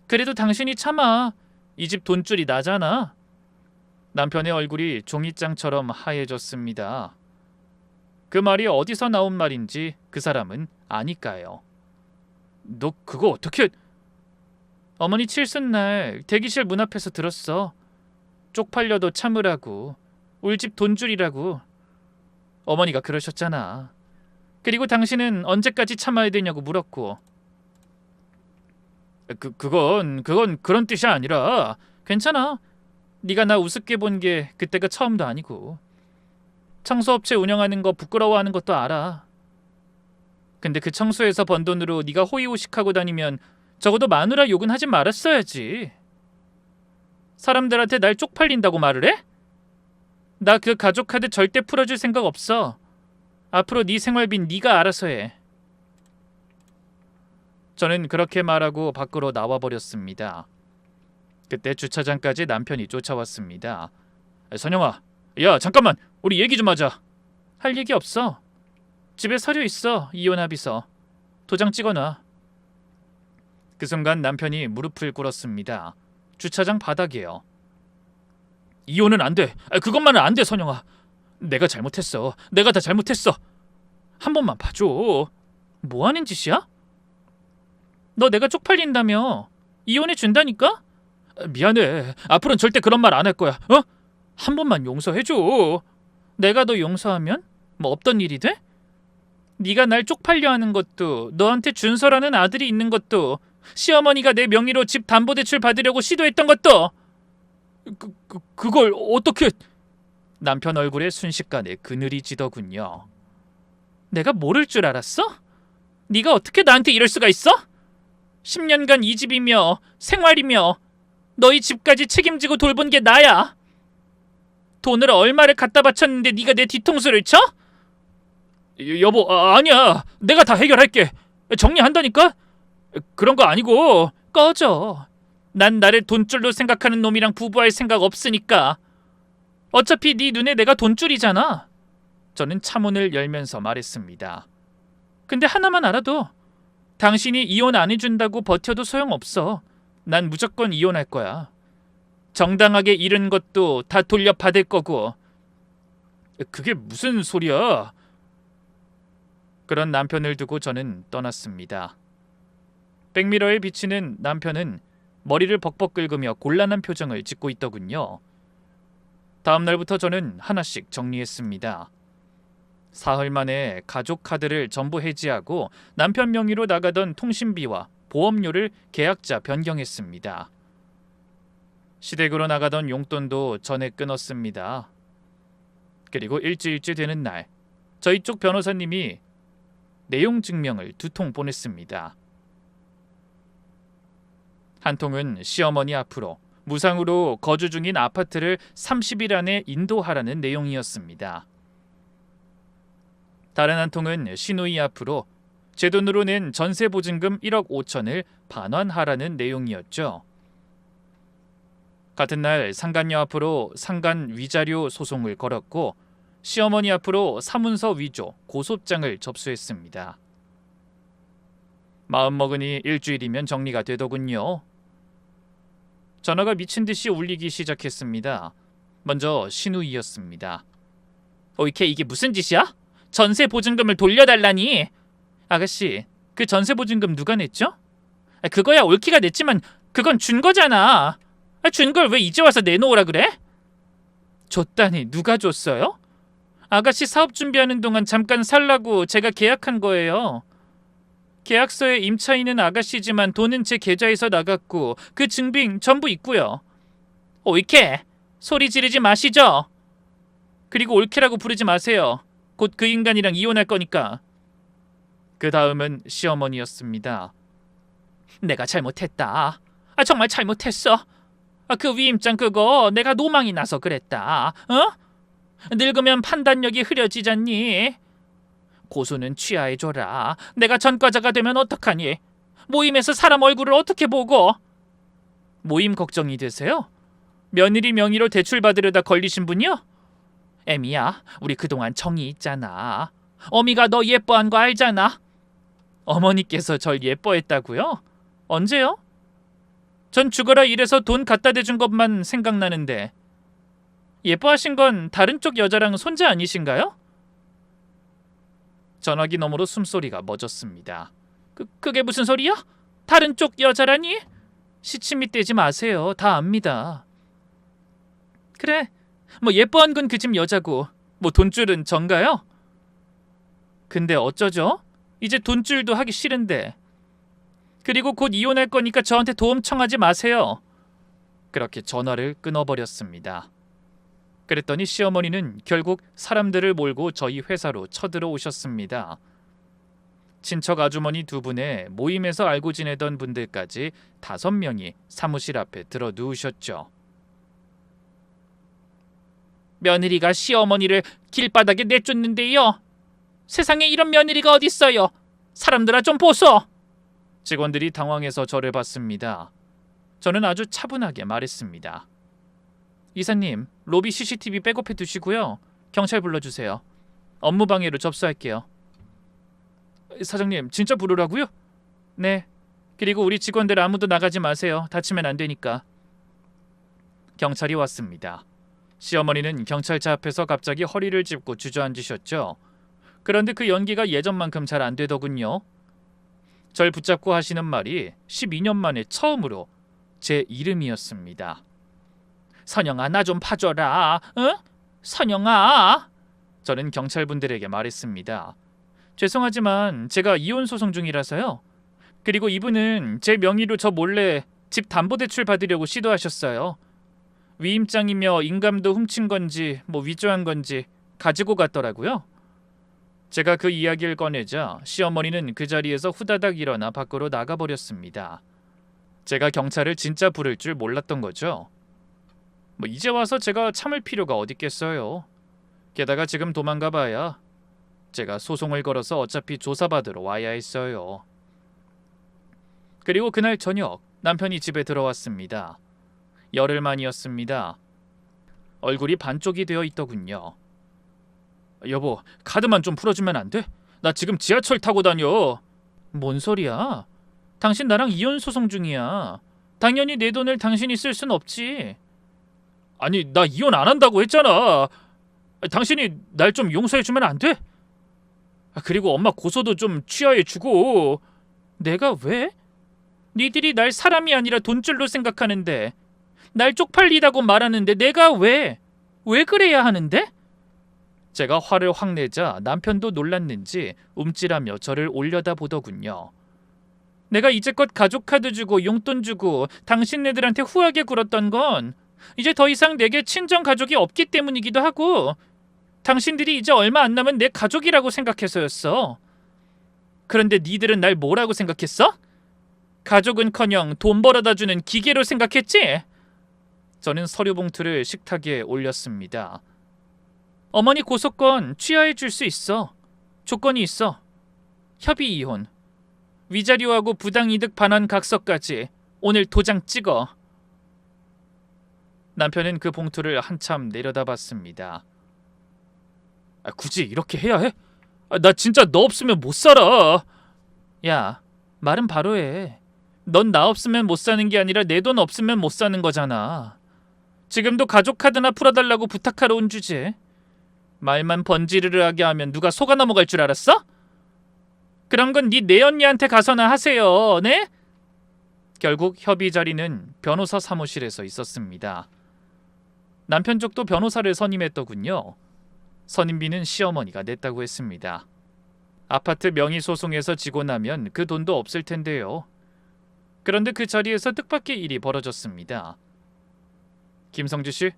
그래도 당신이 참아. 이 집 돈줄이 나잖아. 남편의 얼굴이 종이장처럼 하얘졌습니다. 그 말이 어디서 나온 말인지 그 사람은 아니까요. 너 그거 어떻게... 어머니 칠순날 대기실 문 앞에서 들었어. 쪽팔려도 참으라고. 울집 돈줄이라고. 어머니가 그러셨잖아. 그리고 당신은 언제까지 참아야 되냐고 물었고. 그건 그런 뜻이 아니라. 괜찮아. 네가 나 우습게 본 게 그때가 처음도 아니고. 청소업체 운영하는 거 부끄러워하는 것도 알아. 근데 그 청소에서 번 돈으로 네가 호의호식하고 다니면 적어도 마누라 욕은 하지 말았어야지. 사람들한테 날 쪽팔린다고 말을 해? 나 그 가족 카드 절대 풀어줄 생각 없어. 앞으로 네 생활비는 네가 알아서 해. 저는 그렇게 말하고 밖으로 나와버렸습니다. 그때 주차장까지 남편이 쫓아왔습니다. 선영아, 야 잠깐만, 우리 얘기 좀 하자. 할 얘기 없어. 집에 서류 있어. 이혼 합의서. 도장 찍어놔. 그 순간 남편이 무릎을 꿇었습니다. 주차장 바닥이에요. 이혼은 안 돼. 그것만은 안 돼, 선영아. 내가 잘못했어. 내가 다 잘못했어. 한 번만 봐줘. 뭐 하는 짓이야? 너 내가 쪽팔린다며. 이혼해 준다니까? 미안해. 앞으로는 절대 그런 말 안 할 거야. 한 번만 용서해줘. 내가 너 용서하면 뭐 없던 일이 돼? 네가 날 쪽팔려 하는 것도, 너한테 준서라는 아들이 있는 것도, 시어머니가 내 명의로 집 담보대출 받으려고 시도했던 것도. 그걸 어떻게... 남편 얼굴에 순식간에 그늘이 지더군요. 내가 모를 줄 알았어? 네가 어떻게 나한테 이럴 수가 있어? 10년간 이 집이며 생활이며 너희 집까지 책임지고 돌본 게 나야. 돈을 얼마를 갖다 바쳤는데 네가 내 뒤통수를 쳐? 여보, 아니야. 내가 다 해결할게. 정리한다니까? 그런 거 아니고. 꺼져. 난 나를 돈줄로 생각하는 놈이랑 부부할 생각 없으니까. 어차피 네 눈에 내가 돈줄이잖아. 저는 차문을 열면서 말했습니다. 근데 하나만 알아도 당신이 이혼 안 해준다고 버텨도 소용없어. 난 무조건 이혼할 거야. 정당하게 잃은 것도 다 돌려받을 거고. 그게 무슨 소리야? 그런 남편을 두고 저는 떠났습니다. 백미러에 비치는 남편은 머리를 벅벅 긁으며 곤란한 표정을 짓고 있더군요. 다음 날부터 저는 하나씩 정리했습니다. 사흘 만에 가족 카드를 전부 해지하고 남편 명의로 나가던 통신비와 보험료를 계약자 변경했습니다. 시댁으로 나가던 용돈도 전에 끊었습니다. 그리고 일주일째 되는 날, 저희 쪽 변호사님이 내용 증명을 2통 보냈습니다. 한 통은 시어머니 앞으로 무상으로 거주 중인 아파트를 30일 안에 인도하라는 내용이었습니다. 다른 한 통은 시누이 앞으로 제 돈으로 낸 전세보증금 1억 5천을 반환하라는 내용이었죠. 같은 날 상간녀 앞으로 상간 위자료 소송을 걸었고 시어머니 앞으로 사문서 위조 고소장을 접수했습니다. 마음먹으니 일주일이면 정리가 되더군요. 전화가 미친 듯이 울리기 시작했습니다. 먼저 시누이였습니다. 이게 무슨 짓이야? 전세 보증금을 돌려달라니. 아가씨, 그 전세 보증금 누가 냈죠? 그거야 옳기가 냈지만 그건 준 거잖아. 준 걸 왜 이제 와서 내놓으라 그래? 줬다니 누가 줬어요? 아가씨 사업 준비하는 동안 잠깐 살라고 제가 계약한 거예요. 계약서에 임차인은 아가씨지만 돈은 제 계좌에서 나갔고 그 증빙 전부 있고요. 옳게 소리 지르지 마시죠. 그리고 옳게라고 부르지 마세요. 곧 그 인간이랑 이혼할 거니까. 그 다음은 시어머니였습니다. 내가 잘못했다. 정말 잘못했어. 그 위임장 그거 내가 노망이 나서 그랬다. 늙으면 판단력이 흐려지잖니. 고소는 취하해줘라. 내가 전과자가 되면 어떡하니? 모임에서 사람 얼굴을 어떻게 보고? 모임 걱정이 되세요? 며느리 명의로 대출 받으려다 걸리신 분이요? 애미야, 우리 그동안 정이 있잖아. 어미가 너 예뻐한 거 알잖아. 어머니께서 절 예뻐했다고요? 언제요? 전 죽어라 일해서 돈 갖다 대준 것만 생각나는데. 예뻐하신 건 다른 쪽 여자랑 손자 아니신가요? 전화기 너머로 숨소리가 멎었습니다. 그게 무슨 소리야? 다른 쪽 여자라니? 시침이 떼지 마세요. 다 압니다. 그래, 예뻐한 건 그 집 여자고 돈줄은 전가요? 근데 어쩌죠? 이제 돈줄도 하기 싫은데. 그리고 곧 이혼할 거니까 저한테 도움 청하지 마세요. 그렇게 전화를 끊어버렸습니다. 그랬더니 시어머니는 결국 사람들을 몰고 저희 회사로 쳐들어오셨습니다. 친척 아주머니 2분에 모임에서 알고 지내던 분들까지 5명이 사무실 앞에 들어 누우셨죠. 며느리가 시어머니를 길바닥에 내쫓는데요. 세상에 이런 며느리가 어딨어요. 사람들아 좀 보소. 직원들이 당황해서 저를 봤습니다. 저는 아주 차분하게 말했습니다. 이사님, 로비 CCTV 백업해 두시고요. 경찰 불러주세요. 업무방해로 접수할게요. 사장님, 진짜 부르라고요? 네. 그리고 우리 직원들 아무도 나가지 마세요. 다치면 안 되니까. 경찰이 왔습니다. 시어머니는 경찰차 앞에서 갑자기 허리를 짚고 주저앉으셨죠. 그런데 그 연기가 예전만큼 잘 안 되더군요. 절 붙잡고 하시는 말이 12년 만에 처음으로 제 이름이었습니다. 선영아, 나 좀 봐줘라. 응? 선영아. 저는 경찰분들에게 말했습니다. 죄송하지만 제가 이혼 소송 중이라서요. 그리고 이분은 제 명의로 저 몰래 집 담보대출 받으려고 시도하셨어요. 위임장이며 인감도 훔친 건지 위조한 건지 가지고 갔더라고요. 제가 그 이야기를 꺼내자 시어머니는 그 자리에서 후다닥 일어나 밖으로 나가버렸습니다. 제가 경찰을 진짜 부를 줄 몰랐던 거죠. 이제 와서 제가 참을 필요가 어디 있겠어요. 게다가 지금 도망가봐야 제가 소송을 걸어서 어차피 조사받으러 와야 했어요. 그리고 그날 저녁 남편이 집에 들어왔습니다. 열흘 만이었습니다. 얼굴이 반쪽이 되어 있더군요. 여보, 카드만 좀 풀어주면 안 돼? 나 지금 지하철 타고 다녀. 뭔 소리야? 당신 나랑 이혼 소송 중이야. 당연히 내 돈을 당신이 쓸 순 없지. 아니, 나 이혼 안 한다고 했잖아. 당신이 날 좀 용서해주면 안 돼? 그리고 엄마 고소도 좀 취하해주고. 내가 왜? 니들이 날 사람이 아니라 돈줄로 생각하는데, 날 쪽팔리다고 말하는데 내가 왜? 왜 그래야 하는데? 제가 화를 확 내자 남편도 놀랐는지 움찔하며 저를 올려다보더군요. 내가 이제껏 가족 카드 주고 용돈 주고 당신네들한테 후하게 굴었던 건 이제 더 이상 내게 친정 가족이 없기 때문이기도 하고, 당신들이 이제 얼마 안 남은 내 가족이라고 생각해서였어. 그런데 니들은 날 뭐라고 생각했어? 가족은커녕 돈 벌어다 주는 기계로 생각했지? 저는 서류 봉투를 식탁에 올렸습니다. 어머니 고소권 취하해 줄 수 있어. 조건이 있어. 협의 이혼, 위자료하고 부당이득 반환 각서까지 오늘 도장 찍어. 남편은 그 봉투를 한참 내려다봤습니다. 굳이 이렇게 해야 해? 나 진짜 너 없으면 못 살아. 야, 말은 바로 해. 넌 나 없으면 못 사는 게 아니라 내 돈 없으면 못 사는 거잖아. 지금도 가족 카드나 풀어달라고 부탁하러 온 주제. 말만 번지르르하게 하면 누가 속아 넘어갈 줄 알았어? 그런 건 네 내언니한테 가서나 하세요. 네? 결국 협의 자리는 변호사 사무실에서 있었습니다. 남편 쪽도 변호사를 선임했더군요. 선임비는 시어머니가 냈다고 했습니다. 아파트 명의소송에서 지고 나면 그 돈도 없을 텐데요. 그런데 그 자리에서 뜻밖의 일이 벌어졌습니다. 김성지 씨,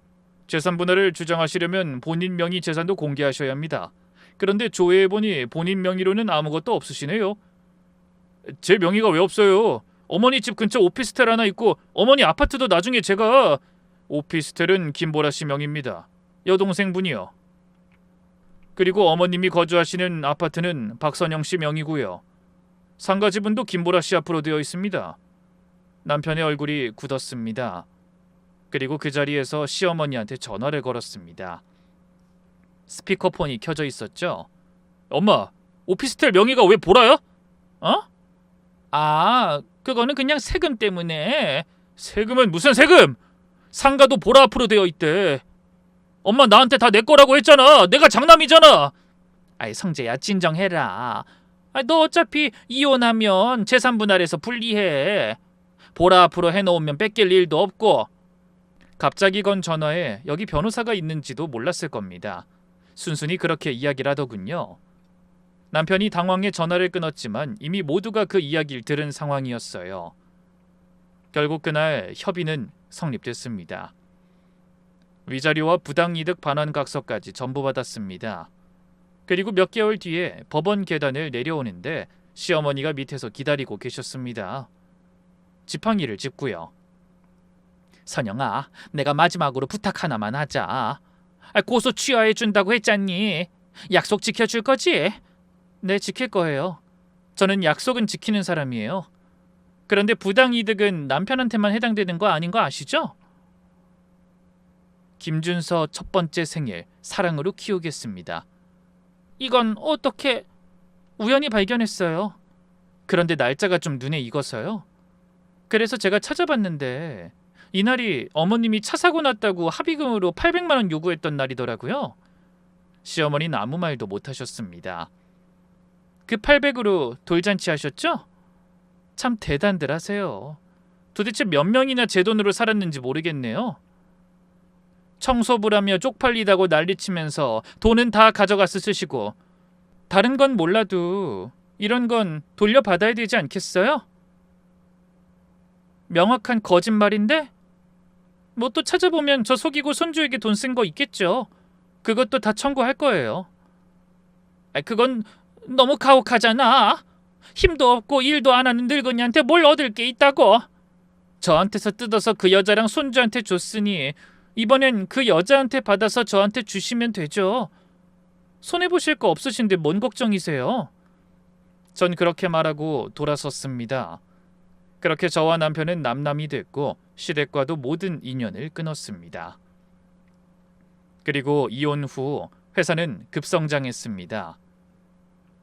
재산 분할을 주장하시려면 본인 명의 재산도 공개하셔야 합니다. 그런데 조회해보니 본인 명의로는 아무것도 없으시네요. 제 명의가 왜 없어요? 어머니 집 근처 오피스텔 하나 있고 어머니 아파트도 나중에 제가... 오피스텔은 김보라 씨 명의입니다. 여동생분이요. 그리고 어머님이 거주하시는 아파트는 박선영 씨 명의고요. 상가 지분도 김보라 씨 앞으로 되어 있습니다. 남편의 얼굴이 굳었습니다. 그리고 그 자리에서 시어머니한테 전화를 걸었습니다. 스피커폰이 켜져 있었죠. 엄마, 오피스텔 명의가 왜 보라야? 어? 아, 그거는 그냥 세금 때문에. 세금은 무슨 세금? 상가도 보라 앞으로 되어 있대. 엄마 나한테 다 내 거라고 했잖아. 내가 장남이잖아. 아이 성재야, 진정해라. 너 어차피 이혼하면 재산 분할해서 분리해. 보라 앞으로 해놓으면 뺏길 일도 없고. 갑자기 건 전화에 여기 변호사가 있는지도 몰랐을 겁니다. 순순히 그렇게 이야기를 하더군요. 남편이 당황해 전화를 끊었지만 이미 모두가 그 이야기를 들은 상황이었어요. 결국 그날 협의는 성립됐습니다. 위자료와 부당이득 반환 각서까지 전부 받았습니다. 그리고 몇 개월 뒤에 법원 계단을 내려오는데 시어머니가 밑에서 기다리고 계셨습니다. 지팡이를 짚고요. 선영아, 내가 마지막으로 부탁 하나만 하자. 고소 취하해 준다고 했잖니. 약속 지켜줄 거지? 네, 지킬 거예요. 저는 약속은 지키는 사람이에요. 그런데 부당이득은 남편한테만 해당되는 거 아닌 거 아시죠? 김준서 첫 번째 생일 사랑으로 키우겠습니다. 이건 어떻게... 우연히 발견했어요. 그런데 날짜가 좀 눈에 익어서요. 그래서 제가 찾아봤는데 이날이 어머님이 차 사고 났다고 합의금으로 800만 원 요구했던 날이더라고요. 시어머니는 아무 말도 못하셨습니다. 그 800으로 돌잔치 하셨죠? 참 대단들 하세요. 도대체 몇 명이나 제 돈으로 살았는지 모르겠네요. 청소부라며 쪽팔리다고 난리치면서 돈은 다 가져가서 쓰시고, 다른 건 몰라도 이런 건 돌려받아야 되지 않겠어요? 명확한 거짓말인데? 뭐 또 찾아보면 저 속이고 손주에게 돈 쓴 거 있겠죠. 그것도 다 청구할 거예요. 그건 너무 가혹하잖아. 힘도 없고 일도 안 하는 늙은이한테 뭘 얻을 게 있다고. 저한테서 뜯어서 그 여자랑 손주한테 줬으니 이번엔 그 여자한테 받아서 저한테 주시면 되죠. 손해보실 거 없으신데 뭔 걱정이세요? 전 그렇게 말하고 돌아섰습니다. 그렇게 저와 남편은 남남이 됐고 시댁과도 모든 인연을 끊었습니다. 그리고 이혼 후 회사는 급성장했습니다.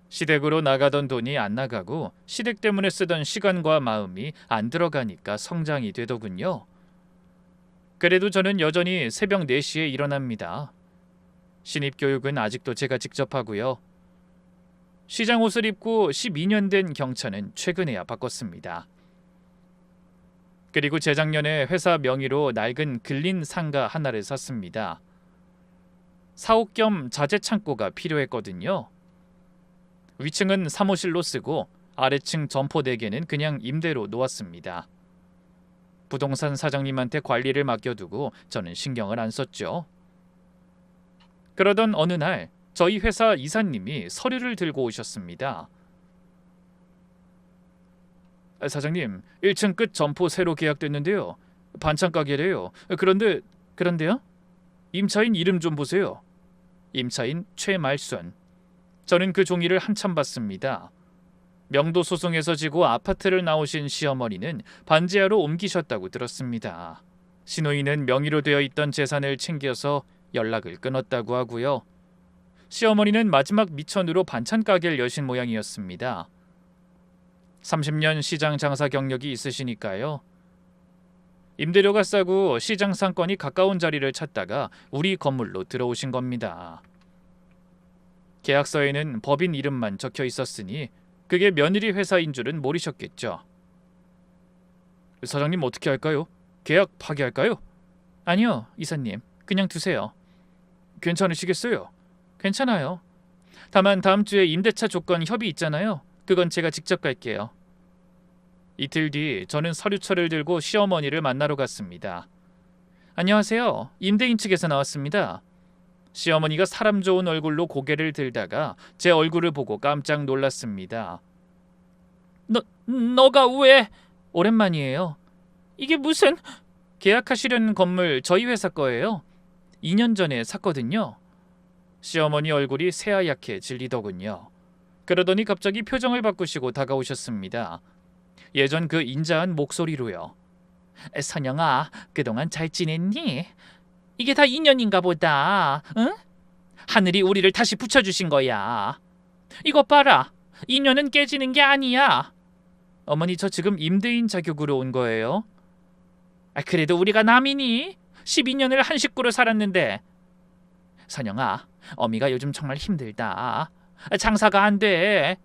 시댁으로 나가던 돈이 안 나가고 시댁 때문에 쓰던 시간과 마음이 안 들어가니까 성장이 되더군요. 그래도 저는 여전히 새벽 4시에 일어납니다. 신입교육은 아직도 제가 직접 하고요. 시장 옷을 입고 12년 된 경차는 최근에야 바꿨습니다. 그리고 재작년에 회사 명의로 낡은 근린 상가 하나를 샀습니다. 사옥 겸 자재 창고가 필요했거든요. 위층은 사무실로 쓰고 아래층 점포 4개는 그냥 임대로 놓았습니다. 부동산 사장님한테 관리를 맡겨두고 저는 신경을 안 썼죠. 그러던 어느 날 저희 회사 이사님이 서류를 들고 오셨습니다. 사장님, 1층 끝 점포 새로 계약됐는데요. 반찬 가게래요. 그런데요? 임차인 이름 좀 보세요. 임차인 최말순. 저는 그 종이를 한참 봤습니다. 명도 소송에서 지고 아파트를 나오신 시어머니는 반지하로 옮기셨다고 들었습니다. 시누이는 명의로 되어 있던 재산을 챙겨서 연락을 끊었다고 하고요. 시어머니는 마지막 미천으로 반찬 가게를 여신 모양이었습니다. 30년 시장 장사 경력이 있으시니까요. 임대료가 싸고 시장 상권이 가까운 자리를 찾다가 우리 건물로 들어오신 겁니다. 계약서에는 법인 이름만 적혀 있었으니 그게 며느리 회사인 줄은 모르셨겠죠. 사장님 어떻게 할까요? 계약 파기할까요? 아니요, 이사님. 그냥 두세요. 괜찮으시겠어요? 괜찮아요. 다만 다음 주에 임대차 조건 협의 있잖아요. 그건 제가 직접 갈게요. 이틀 뒤 저는 서류철을 들고 시어머니를 만나러 갔습니다. 안녕하세요. 임대인 측에서 나왔습니다. 시어머니가 사람 좋은 얼굴로 고개를 들다가 제 얼굴을 보고 깜짝 놀랐습니다. 너가 왜? 오랜만이에요. 이게 무슨... 계약하시려는 건물 저희 회사 거예요. 2년 전에 샀거든요. 시어머니 얼굴이 새하얗게 질리더군요. 그러더니 갑자기 표정을 바꾸시고 다가오셨습니다. 예전 그 인자한 목소리로요. 선영아, 그동안 잘 지냈니? 이게 다 인연인가 보다. 응? 하늘이 우리를 다시 붙여주신 거야. 이것 봐라. 인연은 깨지는 게 아니야. 어머니, 저 지금 임대인 자격으로 온 거예요. 그래도 우리가 남이니? 12년을 한 식구로 살았는데. 선영아, 어미가 요즘 정말 힘들다. 장사가 안 돼.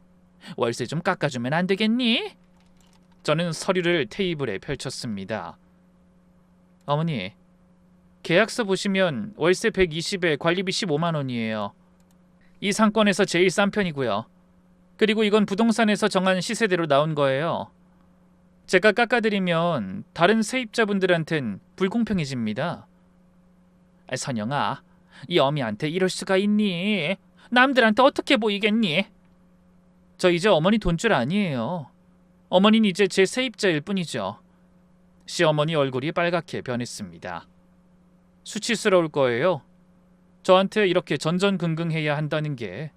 월세 좀 깎아주면 안 되겠니? 저는 서류를 테이블에 펼쳤습니다. 어머니, 계약서 보시면 월세 120에 관리비 15만 원이에요. 이 상권에서 제일 싼 편이고요. 그리고 이건 부동산에서 정한 시세대로 나온 거예요. 제가 깎아드리면 다른 세입자분들한텐 불공평해집니다. 선영아, 이 어미한테 이럴 수가 있니? 남들한테 어떻게 보이겠니? 저 이제 어머니 돈줄 아니에요. 어머니는 이제 제 세입자일 뿐이죠. 시어머니 얼굴이 빨갛게 변했습니다. 수치스러울 거예요. 저한테 이렇게 전전긍긍해야 한다는 게.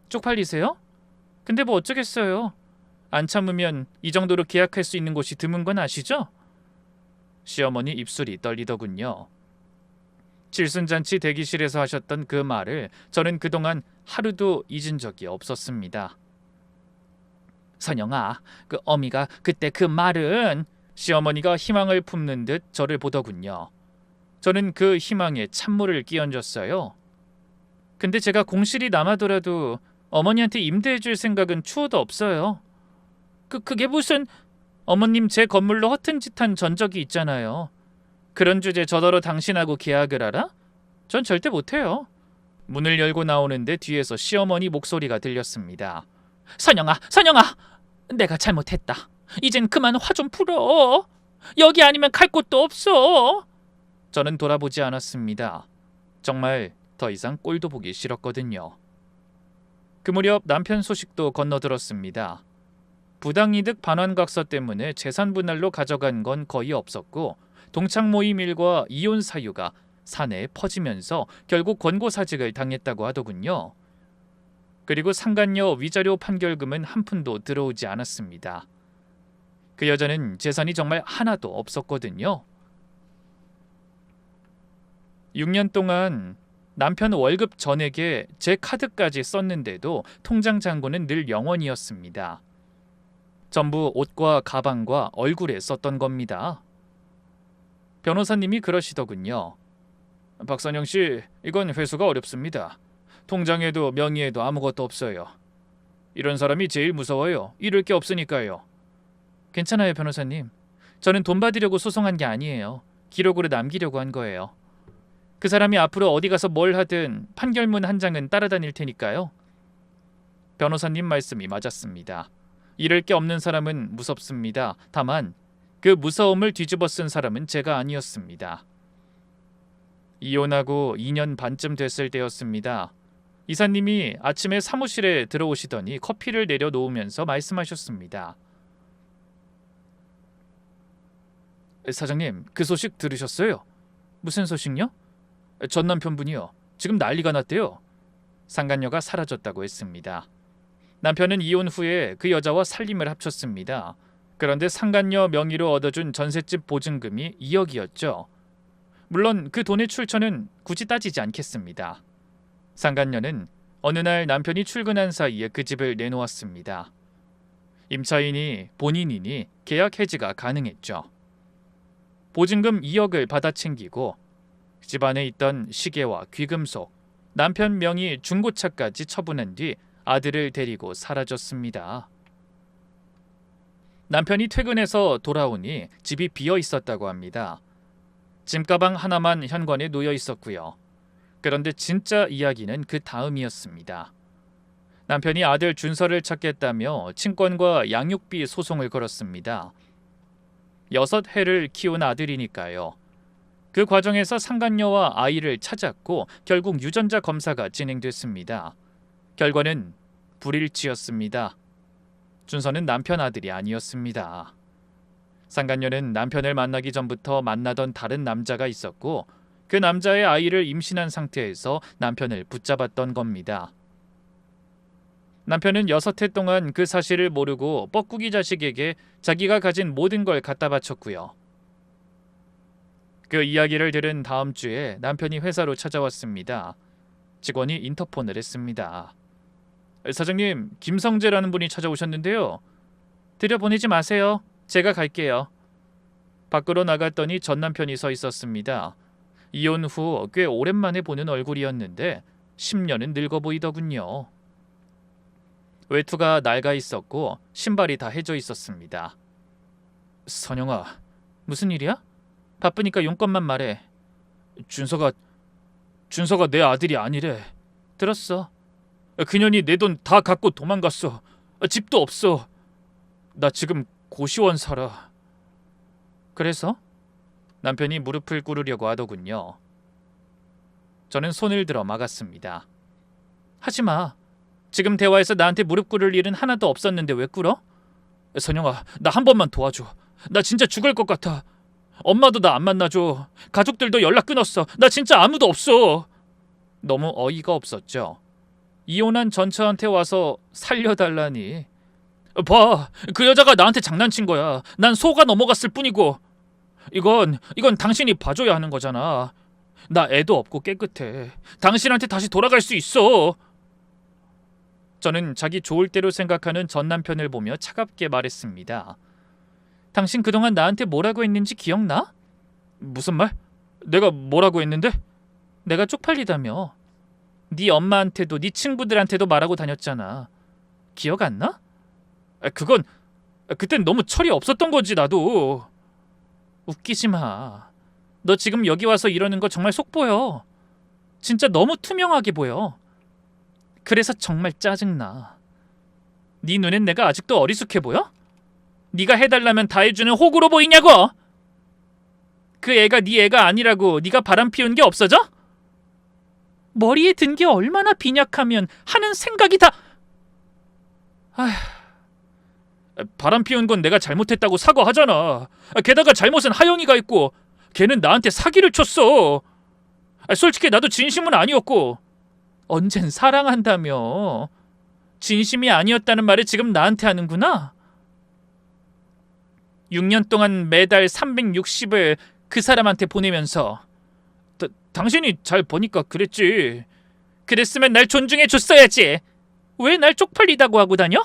쪽팔리세요? 근데 뭐 어쩌겠어요. 안 참으면 이 정도로 계약할 수 있는 곳이 드문 건 아시죠? 시어머니 입술이 떨리더군요. 칠순잔치 대기실에서 하셨던 그 말을 저는 그동안 하루도 잊은 적이 없었습니다. 선영아, 그 어미가 그때 그 말은... 시어머니가 희망을 품는 듯 저를 보더군요. 저는 그 희망에 찬물을 끼얹었어요. 근데 제가 공실이 남아더라도 어머니한테 임대해줄 생각은 추호도 없어요. 그게 무슨... 어머님 제 건물로 허튼 짓 한 전적이 있잖아요. 그런 주제 저더러 당신하고 계약을 하라? 전 절대 못해요. 문을 열고 나오는데 뒤에서 시어머니 목소리가 들렸습니다. 선영아! 내가 잘못했다. 이젠 그만 화 좀 풀어. 여기 아니면 갈 곳도 없어. 저는 돌아보지 않았습니다. 정말 더 이상 꼴도 보기 싫었거든요. 그 무렵 남편 소식도 건너들었습니다. 부당이득 반환각서 때문에 재산 분할로 가져간 건 거의 없었고 동창 모임 일과 이혼 사유가 사내에 퍼지면서 결국 권고사직을 당했다고 하더군요. 그리고 상간녀 위자료 판결금은 한 푼도 들어오지 않았습니다. 그 여자는 재산이 정말 하나도 없었거든요. 6년 동안 남편 월급 전액에 제 카드까지 썼는데도 통장 잔고는 늘 0원이었습니다. 전부 옷과 가방과 얼굴에 썼던 겁니다. 변호사님이 그러시더군요. 박선영 씨, 이건 회수가 어렵습니다. 통장에도 명의에도 아무것도 없어요. 이런 사람이 제일 무서워요. 잃을 게 없으니까요. 괜찮아요, 변호사님. 저는 돈 받으려고 소송한 게 아니에요. 기록으로 남기려고 한 거예요. 그 사람이 앞으로 어디 가서 뭘 하든 판결문 한 장은 따라다닐 테니까요. 변호사님 말씀이 맞았습니다. 잃을 게 없는 사람은 무섭습니다. 다만 그 무서움을 뒤집어 쓴 사람은 제가 아니었습니다. 이혼하고 2년 반쯤 됐을 때였습니다. 이사님이 아침에 사무실에 들어오시더니 커피를 내려놓으면서 말씀하셨습니다. 사장님, 그 소식 들으셨어요? 무슨 소식요? 전 남편분이요. 지금 난리가 났대요. 상간녀가 사라졌다고 했습니다. 남편은 이혼 후에 그 여자와 살림을 합쳤습니다. 그런데 상간녀 명의로 얻어준 전셋집 보증금이 2억이었죠. 물론 그 돈의 출처는 굳이 따지지 않겠습니다. 상간녀는 어느 날 남편이 출근한 사이에 그 집을 내놓았습니다. 임차인이 본인이니 계약 해지가 가능했죠. 보증금 2억을 받아 챙기고 집안에 있던 시계와 귀금속, 남편 명의 중고차까지 처분한 뒤 아들을 데리고 사라졌습니다. 남편이 퇴근해서 돌아오니 집이 비어 있었다고 합니다. 짐가방 하나만 현관에 놓여 있었고요. 그런데 진짜 이야기는 그 다음이었습니다. 남편이 아들 준서를 찾겠다며 친권과 양육비 소송을 걸었습니다. 6해를 키운 아들이니까요. 그 과정에서 상간녀와 아이를 찾았고 결국 유전자 검사가 진행됐습니다. 결과는 불일치였습니다. 준서는 남편 아들이 아니었습니다. 상간녀는 남편을 만나기 전부터 만나던 다른 남자가 있었고 그 남자의 아이를 임신한 상태에서 남편을 붙잡았던 겁니다. 남편은 6해 동안 그 사실을 모르고 뻐꾸기 자식에게 자기가 가진 모든 걸 갖다 바쳤고요. 그 이야기를 들은 다음 주에 남편이 회사로 찾아왔습니다. 직원이 인터폰을 했습니다. 사장님, 김성재라는 분이 찾아오셨는데요. 들여보내지 마세요. 제가 갈게요. 밖으로 나갔더니 전 남편이 서 있었습니다. 이혼 후 꽤 오랜만에 보는 얼굴이었는데 10년은 늙어 보이더군요. 외투가 낡아 있었고 신발이 다 해져 있었습니다. 선영아, 무슨 일이야? 바쁘니까 용건만 말해. 준서가 내 아들이 아니래. 들었어. 그년이 내 돈 다 갖고 도망갔어. 집도 없어. 나 지금 고시원 살아. 그래서? 남편이 무릎을 꿇으려고 하더군요. 저는 손을 들어 막았습니다. 하지마. 지금 대화에서 나한테 무릎 꿇을 일은 하나도 없었는데 왜 꿇어? 선영아, 나 한 번만 도와줘. 나 진짜 죽을 것 같아. 엄마도 나 안 만나줘. 가족들도 연락 끊었어. 나 진짜 아무도 없어. 너무 어이가 없었죠. 이혼한 전처한테 와서 살려달라니. 봐, 그 여자가 나한테 장난친 거야. 난 속아 넘어갔을 뿐이고. 이건 당신이 봐줘야 하는 거잖아. 나 애도 없고 깨끗해. 당신한테 다시 돌아갈 수 있어. 저는 자기 좋을 대로 생각하는 전 남편을 보며 차갑게 말했습니다. 당신 그동안 나한테 뭐라고 했는지 기억나? 무슨 말? 내가 뭐라고 했는데? 내가 쪽팔리다며. 네 엄마한테도 네 친구들한테도 말하고 다녔잖아. 기억 안 나? 그땐 너무 철이 없었던 거지. 나도. 웃기지 마. 너 지금 여기 와서 이러는 거 정말 속 보여. 진짜 너무 투명하게 보여. 그래서 정말 짜증나. 네 눈엔 내가 아직도 어리숙해 보여? 네가 해달라면 다 해주는 호구로 보이냐고. 그 애가 네 애가 아니라고 네가 바람 피운 게 없어져? 머리에 든 게 얼마나 빈약하면 하는 생각이 다... 바람 피운 건 내가 잘못했다고 사과하잖아. 게다가 잘못은 하영이가 있고 걔는 나한테 사기를 쳤어. 솔직히 나도 진심은 아니었고. 언젠 사랑한다며. 진심이 아니었다는 말을 지금 나한테 하는구나. 6년 동안 매달 360을 그 사람한테 보내면서 당신이 잘 버니까 그랬지. 그랬으면 날 존중해 줬어야지. 왜 날 쪽팔리다고 하고 다녀?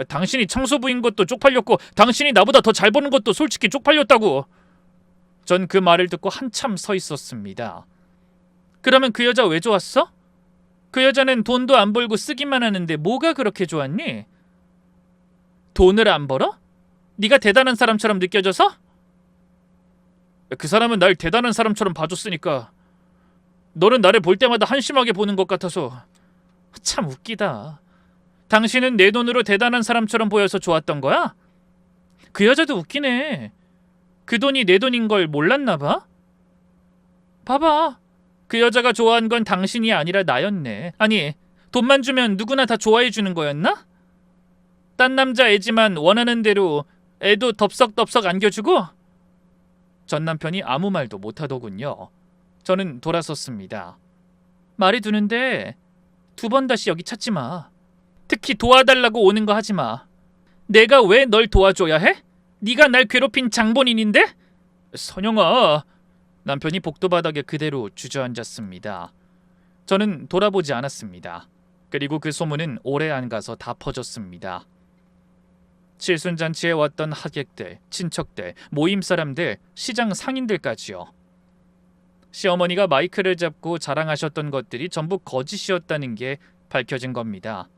당신이 청소부인 것도 쪽팔렸고 당신이 나보다 더 잘 버는 것도 솔직히 쪽팔렸다고. 전 그 말을 듣고 한참 서 있었습니다. 그러면 그 여자 왜 좋았어? 그 여자는 돈도 안 벌고 쓰기만 하는데 뭐가 그렇게 좋았니? 돈을 안 벌어? 네가 대단한 사람처럼 느껴져서? 그 사람은 날 대단한 사람처럼 봐줬으니까. 너는 나를 볼 때마다 한심하게 보는 것 같아서. 참 웃기다. 당신은 내 돈으로 대단한 사람처럼 보여서 좋았던 거야? 그 여자도 웃기네. 그 돈이 내 돈인 걸 몰랐나 봐? 봐봐. 그 여자가 좋아한 건 당신이 아니라 나였네. 아니, 돈만 주면 누구나 다 좋아해 주는 거였나? 딴 남자 애지만 원하는 대로 애도 덥석덥석 안겨주고? 전 남편이 아무 말도 못하더군요. 저는 돌아섰습니다. 말이 두는데 2번 다시 여기 찾지 마. 특히 도와달라고 오는 거 하지 마. 내가 왜 널 도와줘야 해? 네가 날 괴롭힌 장본인인데? 선영아. 남편이 복도바닥에 그대로 주저앉았습니다. 저는 돌아보지 않았습니다. 그리고 그 소문은 오래 안 가서 다 퍼졌습니다. 칠순잔치에 왔던 하객들, 친척들, 모임 사람들, 시장 상인들까지요. 시어머니가 마이크를 잡고 자랑하셨던 것들이 전부 거짓이었다는 게 밝혀진 겁니다.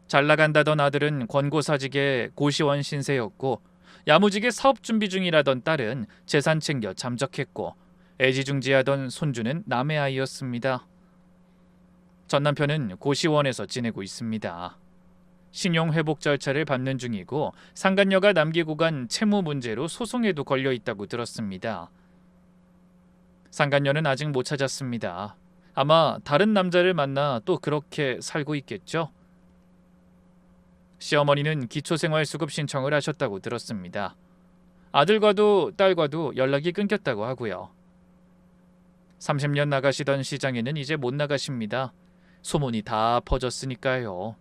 잘 나간다던 아들은 권고사직의 고시원 신세였고 야무지게 사업 준비 중이라던 딸은 재산 챙겨 잠적했고 애지중지하던 손주는 남의 아이였습니다. 전 남편은 고시원에서 지내고 있습니다. 신용회복 절차를 밟는 중이고 상간녀가 남기고 간 채무 문제로 소송에도 걸려 있다고 들었습니다. 상간녀는 아직 못 찾았습니다. 아마 다른 남자를 만나 또 그렇게 살고 있겠죠? 시어머니는 기초생활수급 신청을 하셨다고 들었습니다. 아들과도 딸과도 연락이 끊겼다고 하고요. 30년 나가시던 시장에는 이제 못 나가십니다. 소문이 다 퍼졌으니까요.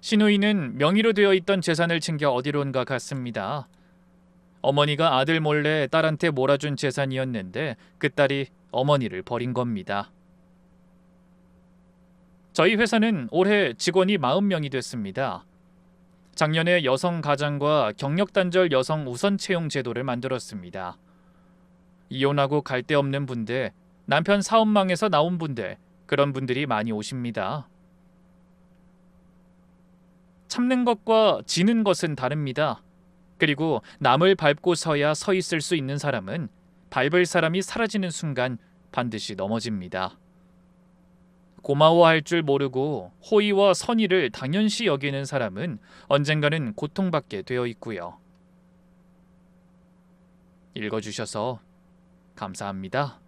시누이는 명의로 되어 있던 재산을 챙겨 어디론가 갔습니다. 어머니가 아들 몰래 딸한테 몰아준 재산이었는데 그 딸이 어머니를 버린 겁니다. 저희 회사는 올해 직원이 40명이 됐습니다. 작년에 여성 가장과 경력 단절 여성 우선 채용 제도를 만들었습니다. 이혼하고 갈 데 없는 분들, 남편 사업망에서 나온 분들, 그런 분들이 많이 오십니다. 참는 것과 지는 것은 다릅니다. 그리고 남을 밟고 서야 서 있을 수 있는 사람은 밟을 사람이 사라지는 순간 반드시 넘어집니다. 고마워할 줄 모르고 호의와 선의를 당연시 여기는 사람은 언젠가는 고통받게 되어 있고요. 읽어주셔서 감사합니다.